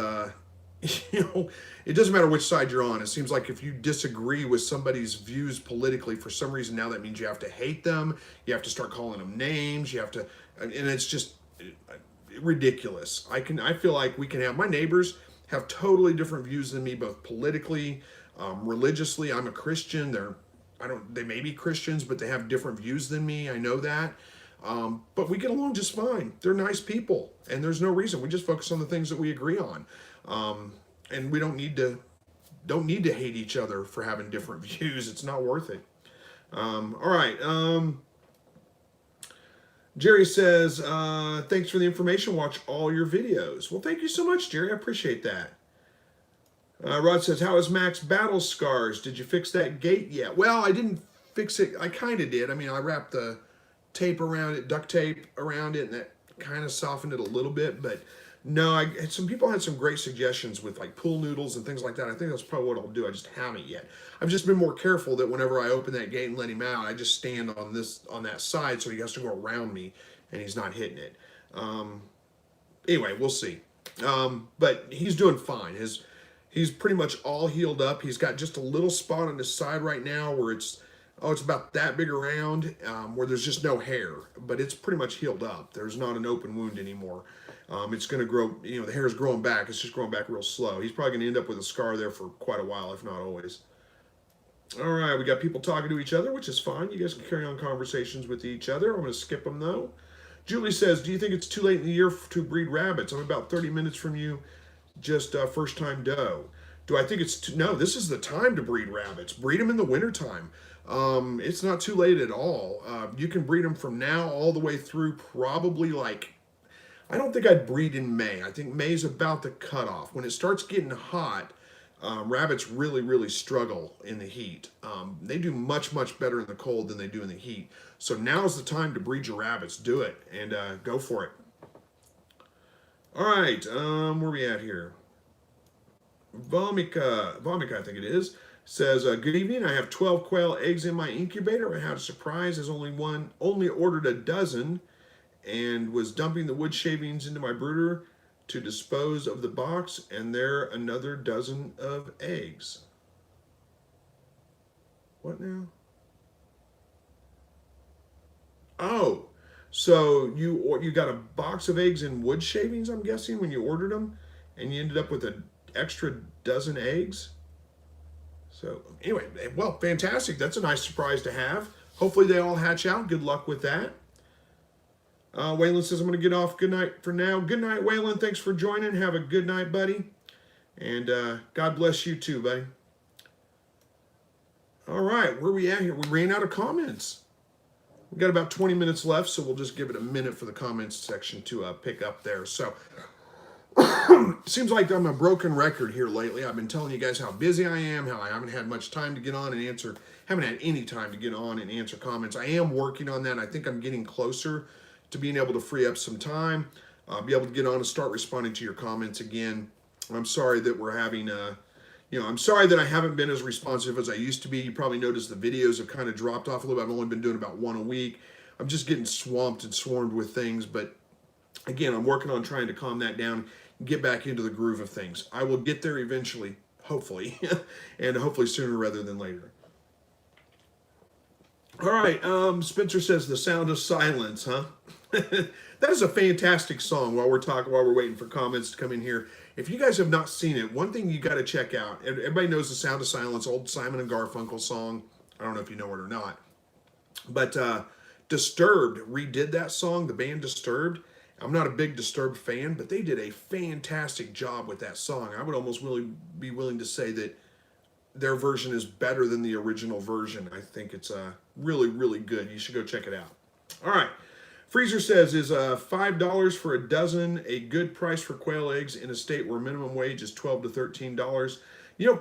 it doesn't matter which side you're on. It seems like if you disagree with somebody's views politically, for some reason now that means you have to hate them. You have to start calling them names. You have to, and it's just ridiculous. I feel like we can have, my neighbors have totally different views than me, both politically, religiously. I'm a Christian. They may be Christians, but they have different views than me. I know that. But we get along just fine. They're nice people, and there's no reason. We just focus on the things that we agree on. And we don't need to hate each other for having different views. It's not worth it. All right. Jerry says, thanks for the information. Watch all your videos. Well, thank you so much, Jerry. I appreciate that. Rod says, how is Mac's battle scars? Did you fix that gate yet? Well, I didn't fix it. I kind of did. I mean, I wrapped the tape around it, duct tape around it, and that kind of softened it a little bit. But no, some people had some great suggestions with like pool noodles and things like that. I think that's probably what I'll do. I just haven't yet. I've just been more careful that whenever I open that gate and let him out, I just stand on that side so he has to go around me and he's not hitting it. Anyway, we'll see. But he's doing fine. He's pretty much all healed up. He's got just a little spot on his side right now where it's about that big around, where there's just no hair, but it's pretty much healed up. There's not an open wound anymore. It's going to grow, the hair is growing back. It's just growing back real slow. He's probably going to end up with a scar there for quite a while, if not always. All right, we got people talking to each other, which is fine. You guys can carry on conversations with each other. I'm going to skip them, though. Julie says, do you think it's too late in the year to breed rabbits? I'm about 30 minutes from you, just first-time doe. Do I think it's no, this is the time to breed rabbits. Breed them in the wintertime. It's not too late at all. You can breed them from now all the way through probably I don't think I'd breed in May. I think May's about the cutoff. When it starts getting hot, rabbits really, really struggle in the heat. They do much, much better in the cold than they do in the heat. So now's the time to breed your rabbits. Do it and go for it. All right, where are we at here? Vomika, I think it is, says, good evening. I have 12 quail eggs in my incubator. I had a surprise as only ordered a dozen and was dumping the wood shavings into my brooder to dispose of the box, and there another dozen of eggs. What now? Oh, so you got a box of eggs and wood shavings, I'm guessing, when you ordered them, and you ended up with an extra dozen eggs? So anyway, well, fantastic. That's a nice surprise to have. hopefully they all hatch out. Good luck with that. Waylon says, I'm going to get off. Good night for now. Good night, Waylon. Thanks for joining. Have a good night, buddy. And God bless you too, buddy. All right, where are we at here? We ran out of comments. We've got about 20 minutes left, so we'll just give it a minute for the comments section to pick up there. So, seems like I'm a broken record here lately. I've been telling you guys how busy I am, how I haven't had much time to get on and answer, haven't had any time to get on and answer comments. I am working on that. I think I'm getting closer to being able to free up some time, be able to get on and start responding to your comments again. I'm sorry that we're having, I'm sorry that I haven't been as responsive as I used to be. You probably noticed the videos have kind of dropped off a little bit. I've only been doing about one a week. I'm just getting swamped and swarmed with things. But again, I'm working on trying to calm that down, get back into the groove of things. I will get there eventually, hopefully, and hopefully sooner rather than later. All right, Spencer says The Sound of Silence, huh? That is a fantastic song. While we're waiting for comments to come in here, if you guys have not seen it, one thing you got to check out. Everybody knows The Sound of Silence, old Simon and Garfunkel song. I don't know if you know it or not, but Disturbed redid that song. The band Disturbed. I'm not a big Disturbed fan, but they did a fantastic job with that song. I would almost be willing to say that their version is better than the original version. I think it's really, really good. You should go check it out. All right. Freezer says, is $5 for a dozen a good price for quail eggs in a state where minimum wage is $12 to $13? Yeah,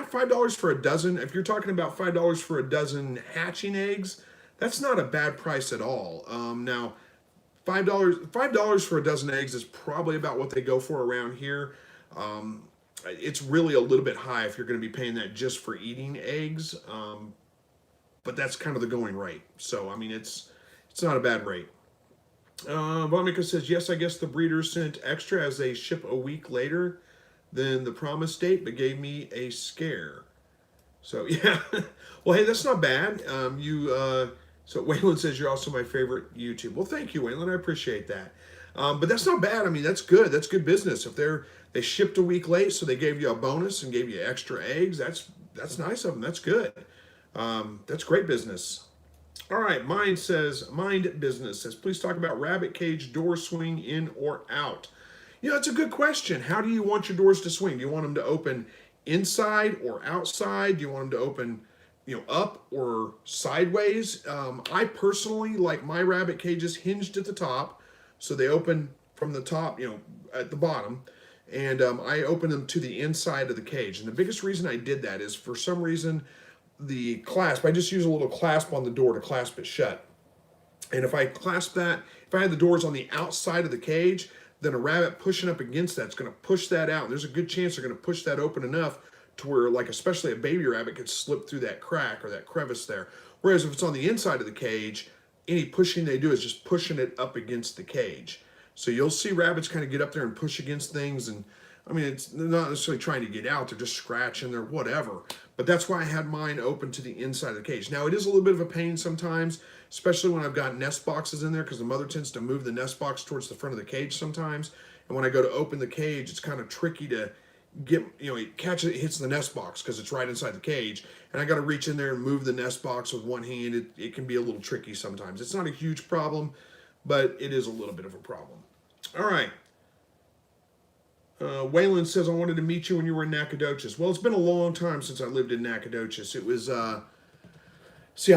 $5 for a dozen. If you're talking about $5 for a dozen hatching eggs, that's not a bad price at all. Now, $5 for a dozen eggs is probably about what they go for around here. It's really a little bit high if you're going to be paying that just for eating eggs, but that's kind of the going rate. So, I mean, it's not a bad rate. Vomica says, yes, I guess the breeder sent extra as they ship a week later than the promised date, but gave me a scare. So, yeah. Well, hey, that's not bad. So Waylon says, you're also my favorite YouTube. Well, thank you, Waylon. I appreciate that. But that's not bad. I mean, that's good. That's good business. If they shipped a week late, so they gave you a bonus and gave you extra eggs, that's nice of them. That's good. That's great business. All right, Mind Business says, please talk about rabbit cage door swing in or out. It's a good question. How do you want your doors to swing? Do you want them to open inside or outside? Do you want them to open, up or sideways? I personally like my rabbit cages hinged at the top, so they open from the top, at the bottom, and I open them to the inside of the cage. And the biggest reason I did that is, for some reason, the clasp, I just use a little clasp on the door to clasp it shut. And if I had the doors on the outside of the cage, then a rabbit pushing up against that's going to push that out. And there's a good chance they're going to push that open enough to where, like, especially a baby rabbit could slip through that crack or that crevice there. Whereas if it's on the inside of the cage, any pushing they do is just pushing it up against the cage. So you'll see rabbits kind of get up there and push against things, and I mean, they're not necessarily trying to get out, they're just scratching, they're whatever. But that's why I had mine open to the inside of the cage. Now, it is a little bit of a pain sometimes, especially when I've got nest boxes in there, because the mother tends to move the nest box towards the front of the cage sometimes. And when I go to open the cage, it's kind of tricky to get, it hits the nest box because it's right inside the cage. And I got to reach in there and move the nest box with one hand. It can be a little tricky sometimes. It's not a huge problem, but it is a little bit of a problem. All right. Waylon says, I wanted to meet you when you were in Nacogdoches. Well, it's been a long time since I lived in Nacogdoches. It was, I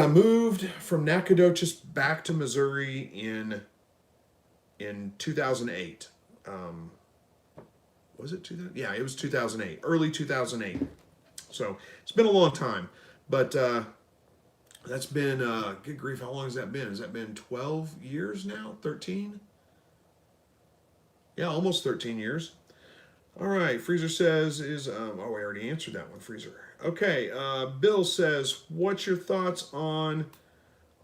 moved from Nacogdoches back to Missouri in 2008. Was it 2000? Yeah, it was 2008, early 2008. So it's been a long time, but that's been, good grief, how long has that been? Has that been 12 years now? 13? Yeah, almost 13 years. All right, Freezer says I already answered that one, Freezer. Okay, Bill says, what's your thoughts on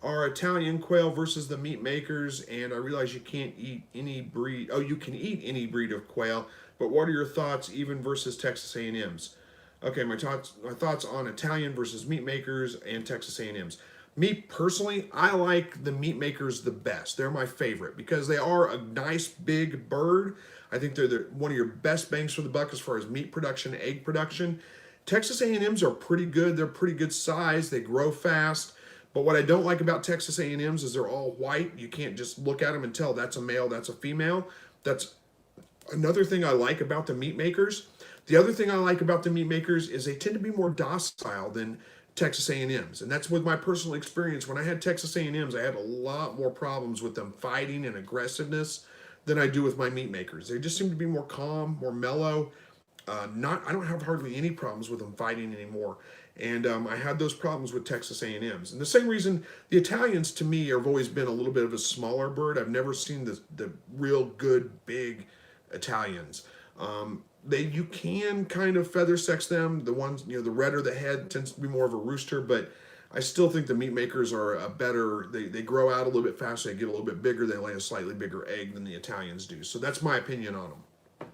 our Italian quail versus the meat makers? And I realize you can't eat any breed. Oh, you can eat any breed of quail, but what are your thoughts even versus Texas A&Ms? Okay, my thoughts on Italian versus meat makers and Texas A&Ms. Me personally, I like the meat makers the best. They're my favorite because they are a nice big bird. I think they're one of your best bangs for the buck as far as meat production, egg production. Texas A&Ms are pretty good. They're pretty good size. They grow fast, But what I don't like about Texas A&Ms is they're all white. You can't just look at them and tell that's a male, that's a female. That's another thing I like about the meat makers. The other thing I like about the meat makers is they tend to be more docile than Texas A&Ms, and that's with my personal experience. When I had Texas A&Ms, I had a lot more problems with them fighting and aggressiveness than I do with my meat makers. They just seem to be more calm, more mellow. I don't have hardly any problems with them fighting anymore. And I had those problems with Texas A&Ms. And the same reason the Italians to me have always been a little bit of a smaller bird. I've never seen the real good big Italians. You can kind of feather sex them. The ones, the redder the head tends to be more of a rooster, but I still think the meat makers are a better, they grow out a little bit faster, they get a little bit bigger, they lay a slightly bigger egg than the Italians do. So that's my opinion on them.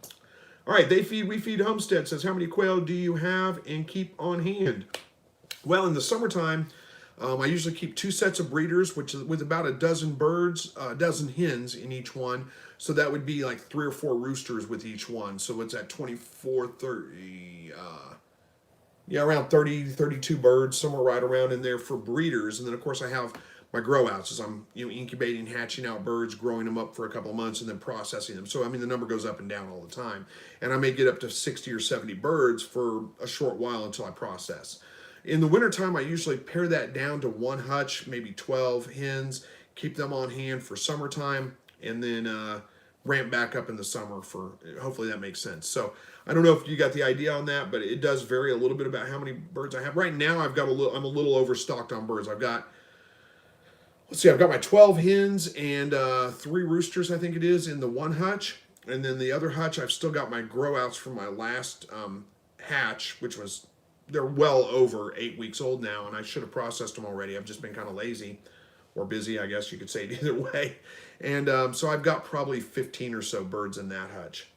All right, They Feed, We Feed Homestead says, how many quail do you have and keep on hand? Well, in the summertime, I usually keep 2 sets of breeders, which is with about a dozen birds, a dozen hens in each one. So that would be like 3 or 4 roosters with each one. So it's at 24, 30, around 30, 32 birds, somewhere right around in there for breeders. And then of course I have my grow outs as I'm incubating, hatching out birds, growing them up for a couple of months, and then processing them. So I mean the number goes up and down all the time, and I may get up to 60 or 70 birds for a short while until I process. In the wintertime, I usually pare that down to 1 hutch, maybe 12 hens, keep them on hand for summertime, and then ramp back up in the summer for, hopefully that makes sense. So I don't know if you got the idea on that, but it does vary a little bit about how many birds I have. Right now, I'm a little overstocked on birds. I've got my 12 hens and 3 roosters, I think it is, in the 1 hutch. And then the other hutch, I've still got my grow outs from my last hatch, they're well over 8 weeks old now, and I should have processed them already. I've just been kind of lazy or busy, I guess you could say it either way. And so I've got probably 15 or so birds in that hutch.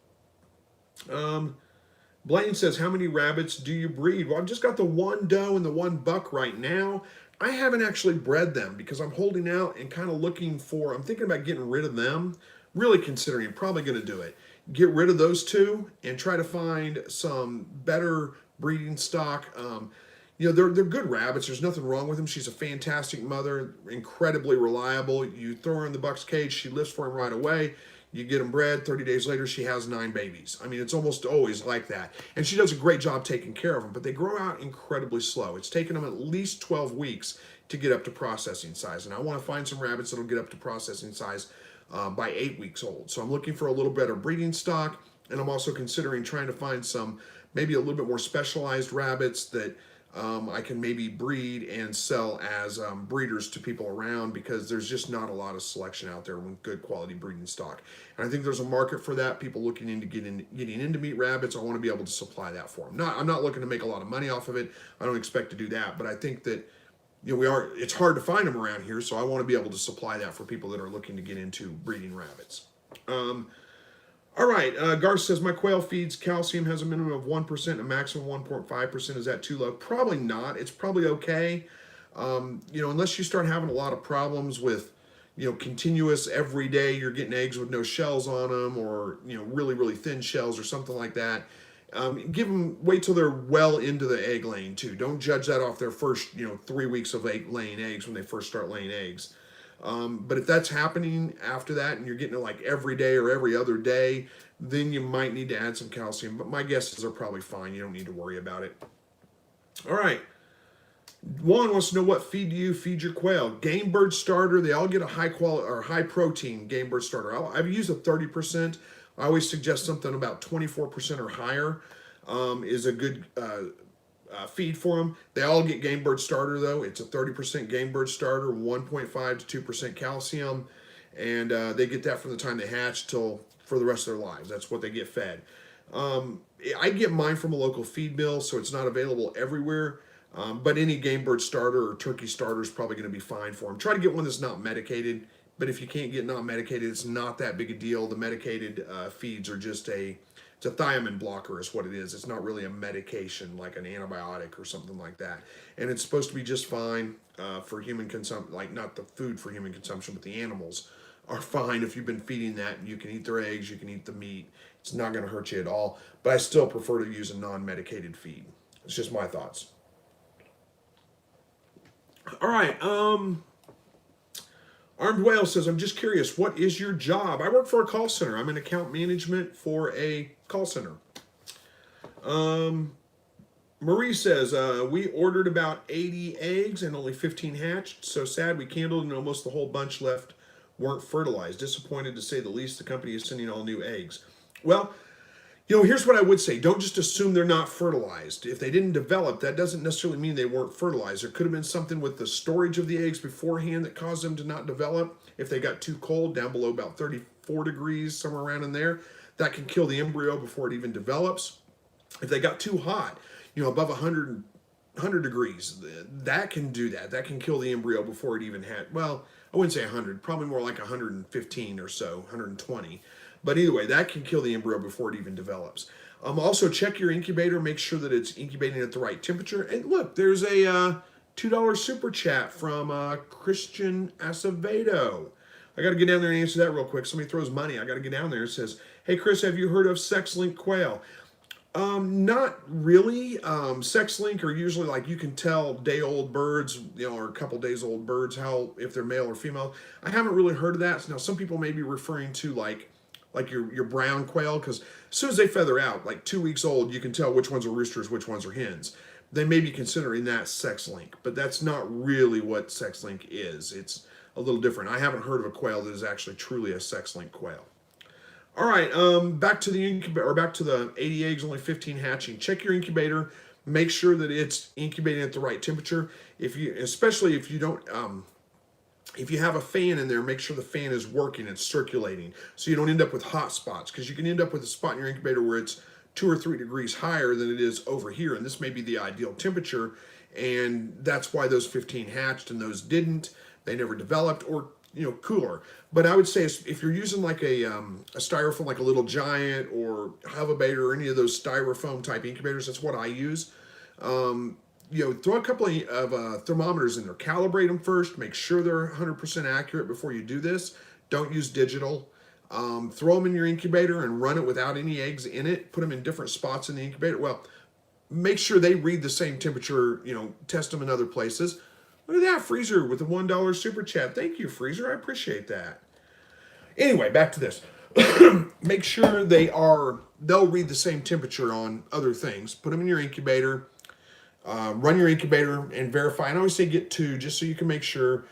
Blaine says, how many rabbits do you breed? Well, I've just got the 1 doe and the 1 buck right now. I haven't actually bred them because I'm holding out and kind of I'm thinking about getting rid of them, really considering, probably going to do it. Get rid of those 2 and try to find some better breeding stock. They're good rabbits. There's nothing wrong with them. She's a fantastic mother, incredibly reliable. You throw her in the buck's cage, she lifts for him right away. You get them bred, 30 days later, she has 9 babies. I mean, it's almost always like that. And she does a great job taking care of them, but they grow out incredibly slow. It's taken them at least 12 weeks to get up to processing size. And I want to find some rabbits that'll get up to processing size by 8 weeks old. So I'm looking for a little better breeding stock, and I'm also considering trying to find some maybe a little bit more specialized rabbits that I can maybe breed and sell as breeders to people around, because there's just not a lot of selection out there with good quality breeding stock. And I think there's a market for that. People looking into getting into meat rabbits, I want to be able to supply that for them. I'm not looking to make a lot of money off of it. I don't expect to do that, but I think that it's hard to find them around here, so I want to be able to supply that for people that are looking to get into breeding rabbits. All right, Garth says, my quail feeds calcium has a minimum of 1% and a maximum 1.5%. Is that too low? Probably not. It's probably okay. Unless you start having a lot of problems with, continuous every day you're getting eggs with no shells on them, or, really, really thin shells or something like that. Wait till they're well into the egg laying too. Don't judge that off their first, 3 weeks of laying eggs when they first start laying eggs. But if that's happening after that and you're getting it like every day or every other day, then you might need to add some calcium. But my guess is they're probably fine. You don't need to worry about it. All right. Juan wants to know, what feed do you feed your quail? Game bird starter. They all get a high quality or high protein game bird starter. I've used a 30%. I always suggest something about 24% or higher is a good feed for them. They all get game bird starter though. It's a 30% game bird starter, 1.5 to 2% calcium, and they get that from the time they hatch till for the rest of their lives. That's what they get fed. I get mine from a local feed mill, so it's not available everywhere. But any game bird starter or turkey starter is probably going to be fine for them. Try to get one that's not medicated, but if you can't get not medicated, it's not that big a deal. The medicated feeds are just it's a thiamine blocker is what it is. It's not really a medication like an antibiotic or something like that. And it's supposed to be just fine for human consumption, like not the food for human consumption, but the animals are fine if you've been feeding that. You can eat their eggs, you can eat the meat. It's not going to hurt you at all. But I still prefer to use a non-medicated feed. It's just my thoughts. All right. Armed Whale says, I'm just curious, what is your job? I work for a call center. I'm in account management for a call center. Marie says, we ordered about 80 eggs and only 15 hatched. So sad, we candled and almost the whole bunch left weren't fertilized. Disappointed to say the least. The company is sending all new eggs. Well, here's what I would say. Don't just assume they're not fertilized. If they didn't develop, that doesn't necessarily mean they weren't fertilized. There could have been something with the storage of the eggs beforehand that caused them to not develop. If they got too cold, down below about 34 degrees, somewhere around in there, that can kill the embryo before it even develops. If they got too hot, above 100 degrees, that can do that. That can kill the embryo before it even had, well, I wouldn't say 100, probably more like 115 or so, 120. But either way, that can kill the embryo before it even develops. Also, check your incubator. Make sure that it's incubating at the right temperature. And look, there's a $2 super chat from Christian Acevedo. I got to get down there and answer that real quick. Somebody throws money. I got to get down there. It says, hey, Chris, have you heard of sex-linked quail? Not really. Sex-link are usually like you can tell day-old birds, or a couple days old birds, how if they're male or female. I haven't really heard of that. Now, some people may be referring to like your brown quail, because as soon as they feather out, like 2 weeks old, you can tell which ones are roosters, which ones are hens. They may be considering that sex-link, but that's not really what sex-link is. It's a little different. I haven't heard of a quail that is actually truly a sex-link quail. All right, back to the incubator, or back to the 80 eggs, only 15 hatching. Check your incubator. Make sure that it's incubating at the right temperature. Especially if you don't, if you have a fan in there, make sure the fan is working, it's circulating, so you don't end up with hot spots. Because you can end up with a spot in your incubator where it's 2 or 3 degrees higher than it is over here, and this may be the ideal temperature, and that's why those 15 hatched and those didn't. They never developed, or cooler. But I would say if you're using like a styrofoam, like a Little Giant or Hovabator or any of those styrofoam type incubators, that's what I use. Throw a couple of thermometers in there. Calibrate them first. Make sure they're 100% accurate before you do this. Don't use digital. Throw them in your incubator and run it without any eggs in it. Put them in different spots in the incubator. Well, make sure they read the same temperature. Test them in other places. Look at that, Freezer, with a $1 super chat. Thank you, Freezer. I appreciate that. Anyway, back to this. Make sure they'll read the same temperature on other things. Put them in your incubator. Run your incubator and verify. And I always say get 2, just so you can make sure.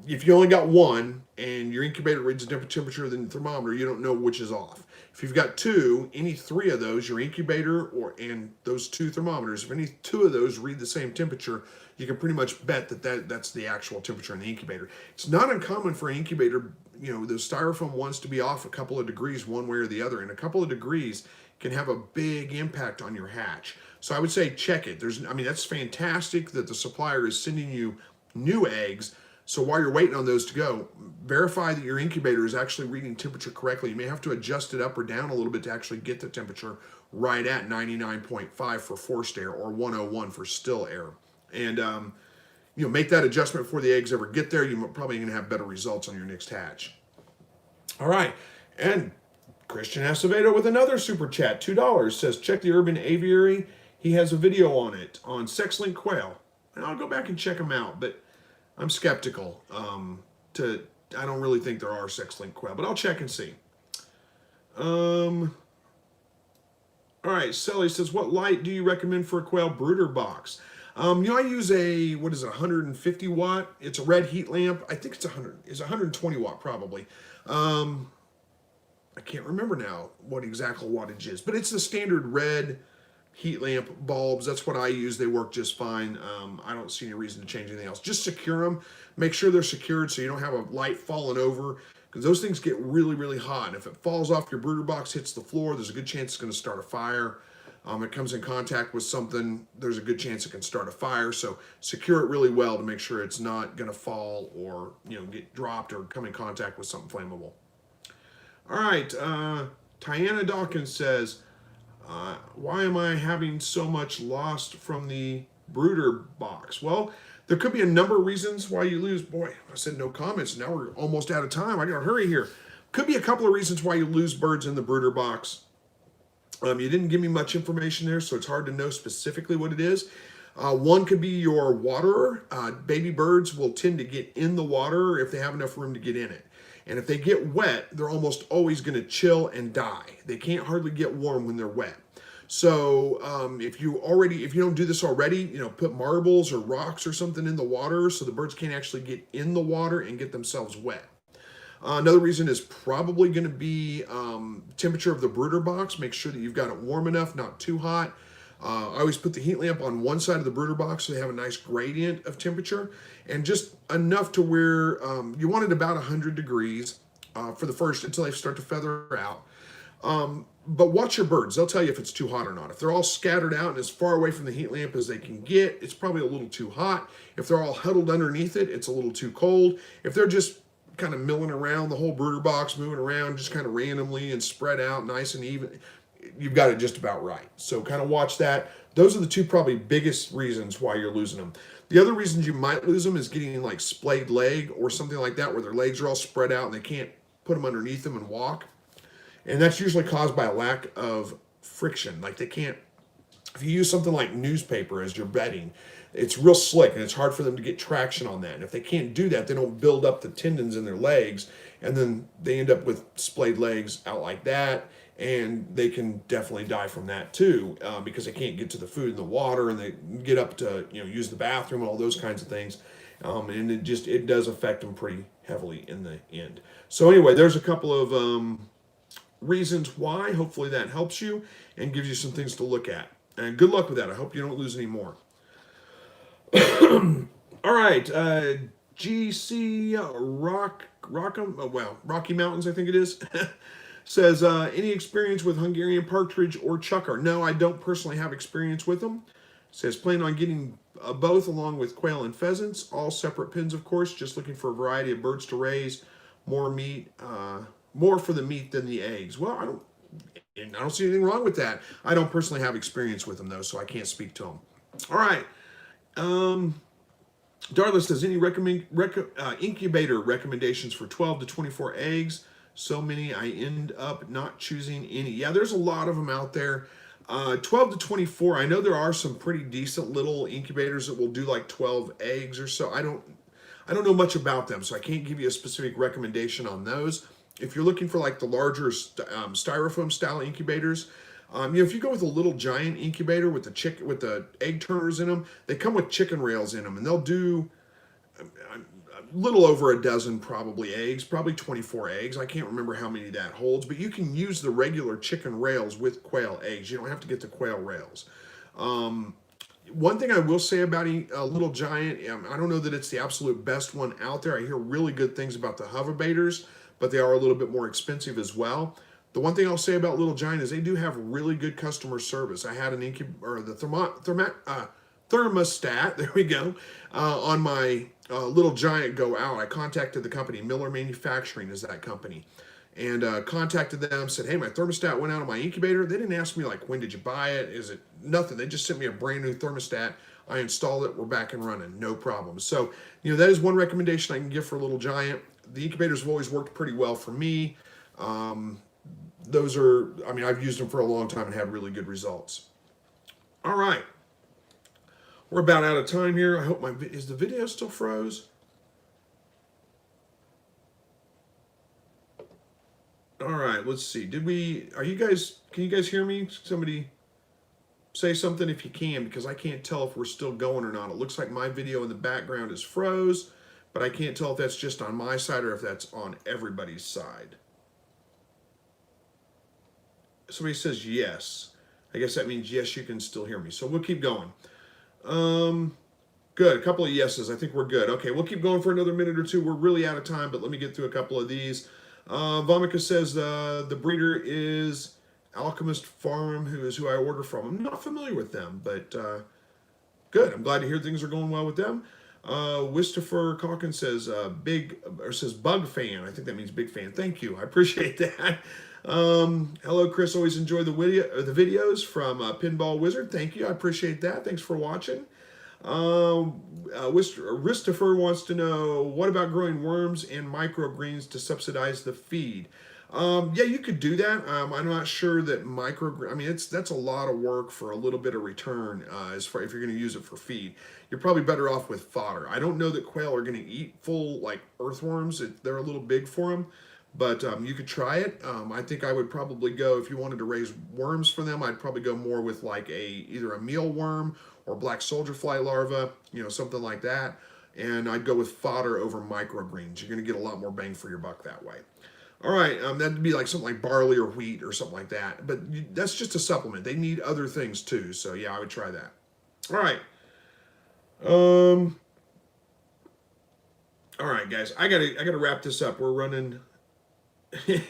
If you only got 1 and your incubator reads a different temperature than the thermometer, you don't know which is off. If you've got 2, any 3 of those, your incubator and those 2 thermometers, if any 2 of those read the same temperature, you can pretty much bet that's the actual temperature in the incubator. It's not uncommon for an incubator, those styrofoam ones, to be off a couple of degrees one way or the other, and a couple of degrees can have a big impact on your hatch. So I would say check it. That's fantastic that the supplier is sending you new eggs. So while you're waiting on those to go, verify that your incubator is actually reading temperature correctly. You may have to adjust it up or down a little bit to actually get the temperature right at 99.5 for forced air or 101 for still air. And make that adjustment before the eggs ever get there. You're probably going to have better results on your next hatch. All right, and Christian Acevedo with another super chat, $2, says check the Urban Aviary. He has a video on it on sex-linked quail, and I'll go back and check him out. But I'm skeptical. I don't really think there are sex-linked quail, but I'll check and see. All right, Sally says, what light do you recommend for a quail brooder box? I use a 150 watt. It's a red heat lamp. I think it's 120 watt probably. I can't remember now what exact wattage is, but it's the standard red heat lamp bulbs. That's what I use. They work just fine. I don't see any reason to change anything else. Just secure them. Make sure they're secured so you don't have a light falling over, because those things get really, really hot. And if it falls off your brooder box, hits the floor, there's a good chance it's going to start a fire. It comes in contact with something, there's a good chance it can start a fire. So secure it really well to make sure it's not going to fall or get dropped or come in contact with something flammable. All right, Tiana Dawkins says, why am I having so much lost from the brooder box? Well, there could be a number of reasons why you lose. Boy, I said no comments. Now we're almost out of time. I got to hurry here. Could be a couple of reasons why you lose birds in the brooder box. You didn't give me much information there, so it's hard to know specifically what it is. One could be your waterer. Baby birds will tend to get in the water if they have enough room to get in it. And if they get wet, they're almost always going to chill and die. They can't hardly get warm when they're wet. So if you don't do this already, put marbles or rocks or something in the water so the birds can't actually get in the water and get themselves wet. Another reason is probably going to be temperature of the brooder box. Make sure that you've got it warm enough, not too hot. I always put the heat lamp on one side of the brooder box so they have a nice gradient of temperature, and just enough to where you want it about 100 degrees for the first until they start to feather out. But watch your birds. They'll tell you if it's too hot or not. If they're all scattered out and as far away from the heat lamp as they can get, it's probably a little too hot. If they're all huddled underneath it, it's a little too cold. If they're just kind of milling around the whole brooder box, moving around just kind of randomly and spread out nice and even, you've got it just about right. So kind of watch that. Those are the two probably biggest reasons why you're losing them. The other reasons you might lose them is getting like splayed leg or something like that, where their legs are all spread out and they can't put them underneath them and walk. And that's usually caused by a lack of friction. Like they can't, if you use something like newspaper as your bedding, it's real slick and it's hard for them to get traction on that. And if they can't do that, they don't build up the tendons in their legs, and then they end up with splayed legs out like that. And they can definitely die from that too, because they can't get to the food and the water, and they get up to use the bathroom and all those kinds of things, and it does affect them pretty heavily in the end. So anyway, there's a couple of reasons why. Hopefully that helps you and gives you some things to look at. And good luck with that. I hope you don't lose any more. All right, GC Rocky Mountains, I think it is. Says, any experience with Hungarian partridge or chukar? No, I don't personally have experience with them. Says, plan on getting both along with quail and pheasants, all separate pens, of course, just looking for a variety of birds to raise, more meat, more for the meat than the eggs. Well, I don't see anything wrong with that. I don't personally have experience with them, though, so I can't speak to them. All right. Darla says, any incubator recommendations for 12 to 24 eggs? So many, I end up not choosing any. Yeah, there's a lot of them out there. 12 to 24, I know there are some pretty decent little incubators that will do like 12 eggs or so. I don't know much about them, so I can't give you a specific recommendation on those. If you're looking for like the larger styrofoam style incubators, if you go with a little giant incubator with the egg turners in them, they come with chicken rails in them, and they'll do a little over a dozen probably eggs, probably 24 eggs. I can't remember how many that holds, but you can use the regular chicken rails with quail eggs. You don't have to get the quail rails. One thing I will say about a Little Giant, I don't know that it's the absolute best one out there. I hear really good things about the hoverbators, but they are a little bit more expensive as well. The one thing I'll say about Little Giant is they do have really good customer service. I had the thermostat, there we go, on my Little Giant go out. I contacted the company, Miller Manufacturing is that company, and contacted them, said, hey, my thermostat went out on my incubator. They didn't ask me like, when did you buy it? Is it nothing? They just sent me a brand new thermostat. I installed it. We're back and running. No problem. So, that is one recommendation I can give for Little Giant. The incubators have always worked pretty well for me. I've used them for a long time and had really good results. All right. We're about out of time here. I hope is the video still froze? All right, let's see. can you guys hear me? Somebody say something if you can, because I can't tell if we're still going or not. It looks like my video in the background is froze, but I can't tell if that's just on my side or if that's on everybody's side. Somebody says yes. I guess that means yes, you can still hear me. So we'll keep going. Good. A couple of yeses. I think we're good. Okay, we'll keep going for another minute or two. We're really out of time, but let me get through a couple of these. Vomika says the breeder is Alchemist Farm, who I order from. I'm not familiar with them, but good. I'm glad to hear things are going well with them. Christopher Calkins says says bug fan. I think that means big fan. Thank you. I appreciate that. Hello, Chris. Always enjoy the videos from Pinball Wizard. Thank you. I appreciate that. Thanks for watching. Christopher wants to know, what about growing worms and microgreens to subsidize the feed? Yeah, you could do that. I'm not sure that I mean, that's a lot of work for a little bit of return. As far if you're going to use it for feed, you're probably better off with fodder. I don't know that quail are going to eat full like earthworms. They're a little big for them, but you could try it. I think I would probably go if you wanted to raise worms for them. I'd probably go more with like either a mealworm or black soldier fly larva, something like that. And I'd go with fodder over microgreens. You're going to get a lot more bang for your buck that way. All right, that'd be like something like barley or wheat or something like that. But that's just a supplement. They need other things too. So yeah, I would try that. All right. All right, guys. I gotta wrap this up. We're running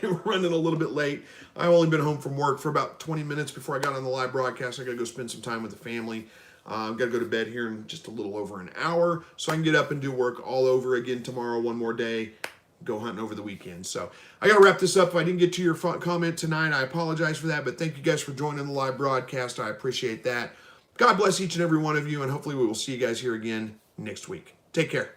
running a little bit late. I've only been home from work for about 20 minutes before I got on the live broadcast. I gotta go spend some time with the family. I've got to go to bed here in just a little over an hour so I can get up and do work all over again tomorrow, one more day, go hunting over the weekend. So I got to wrap this up. If I didn't get to your comment tonight, I apologize for that, but thank you guys for joining the live broadcast. I appreciate that. God bless each and every one of you, and hopefully we will see you guys here again next week. Take care.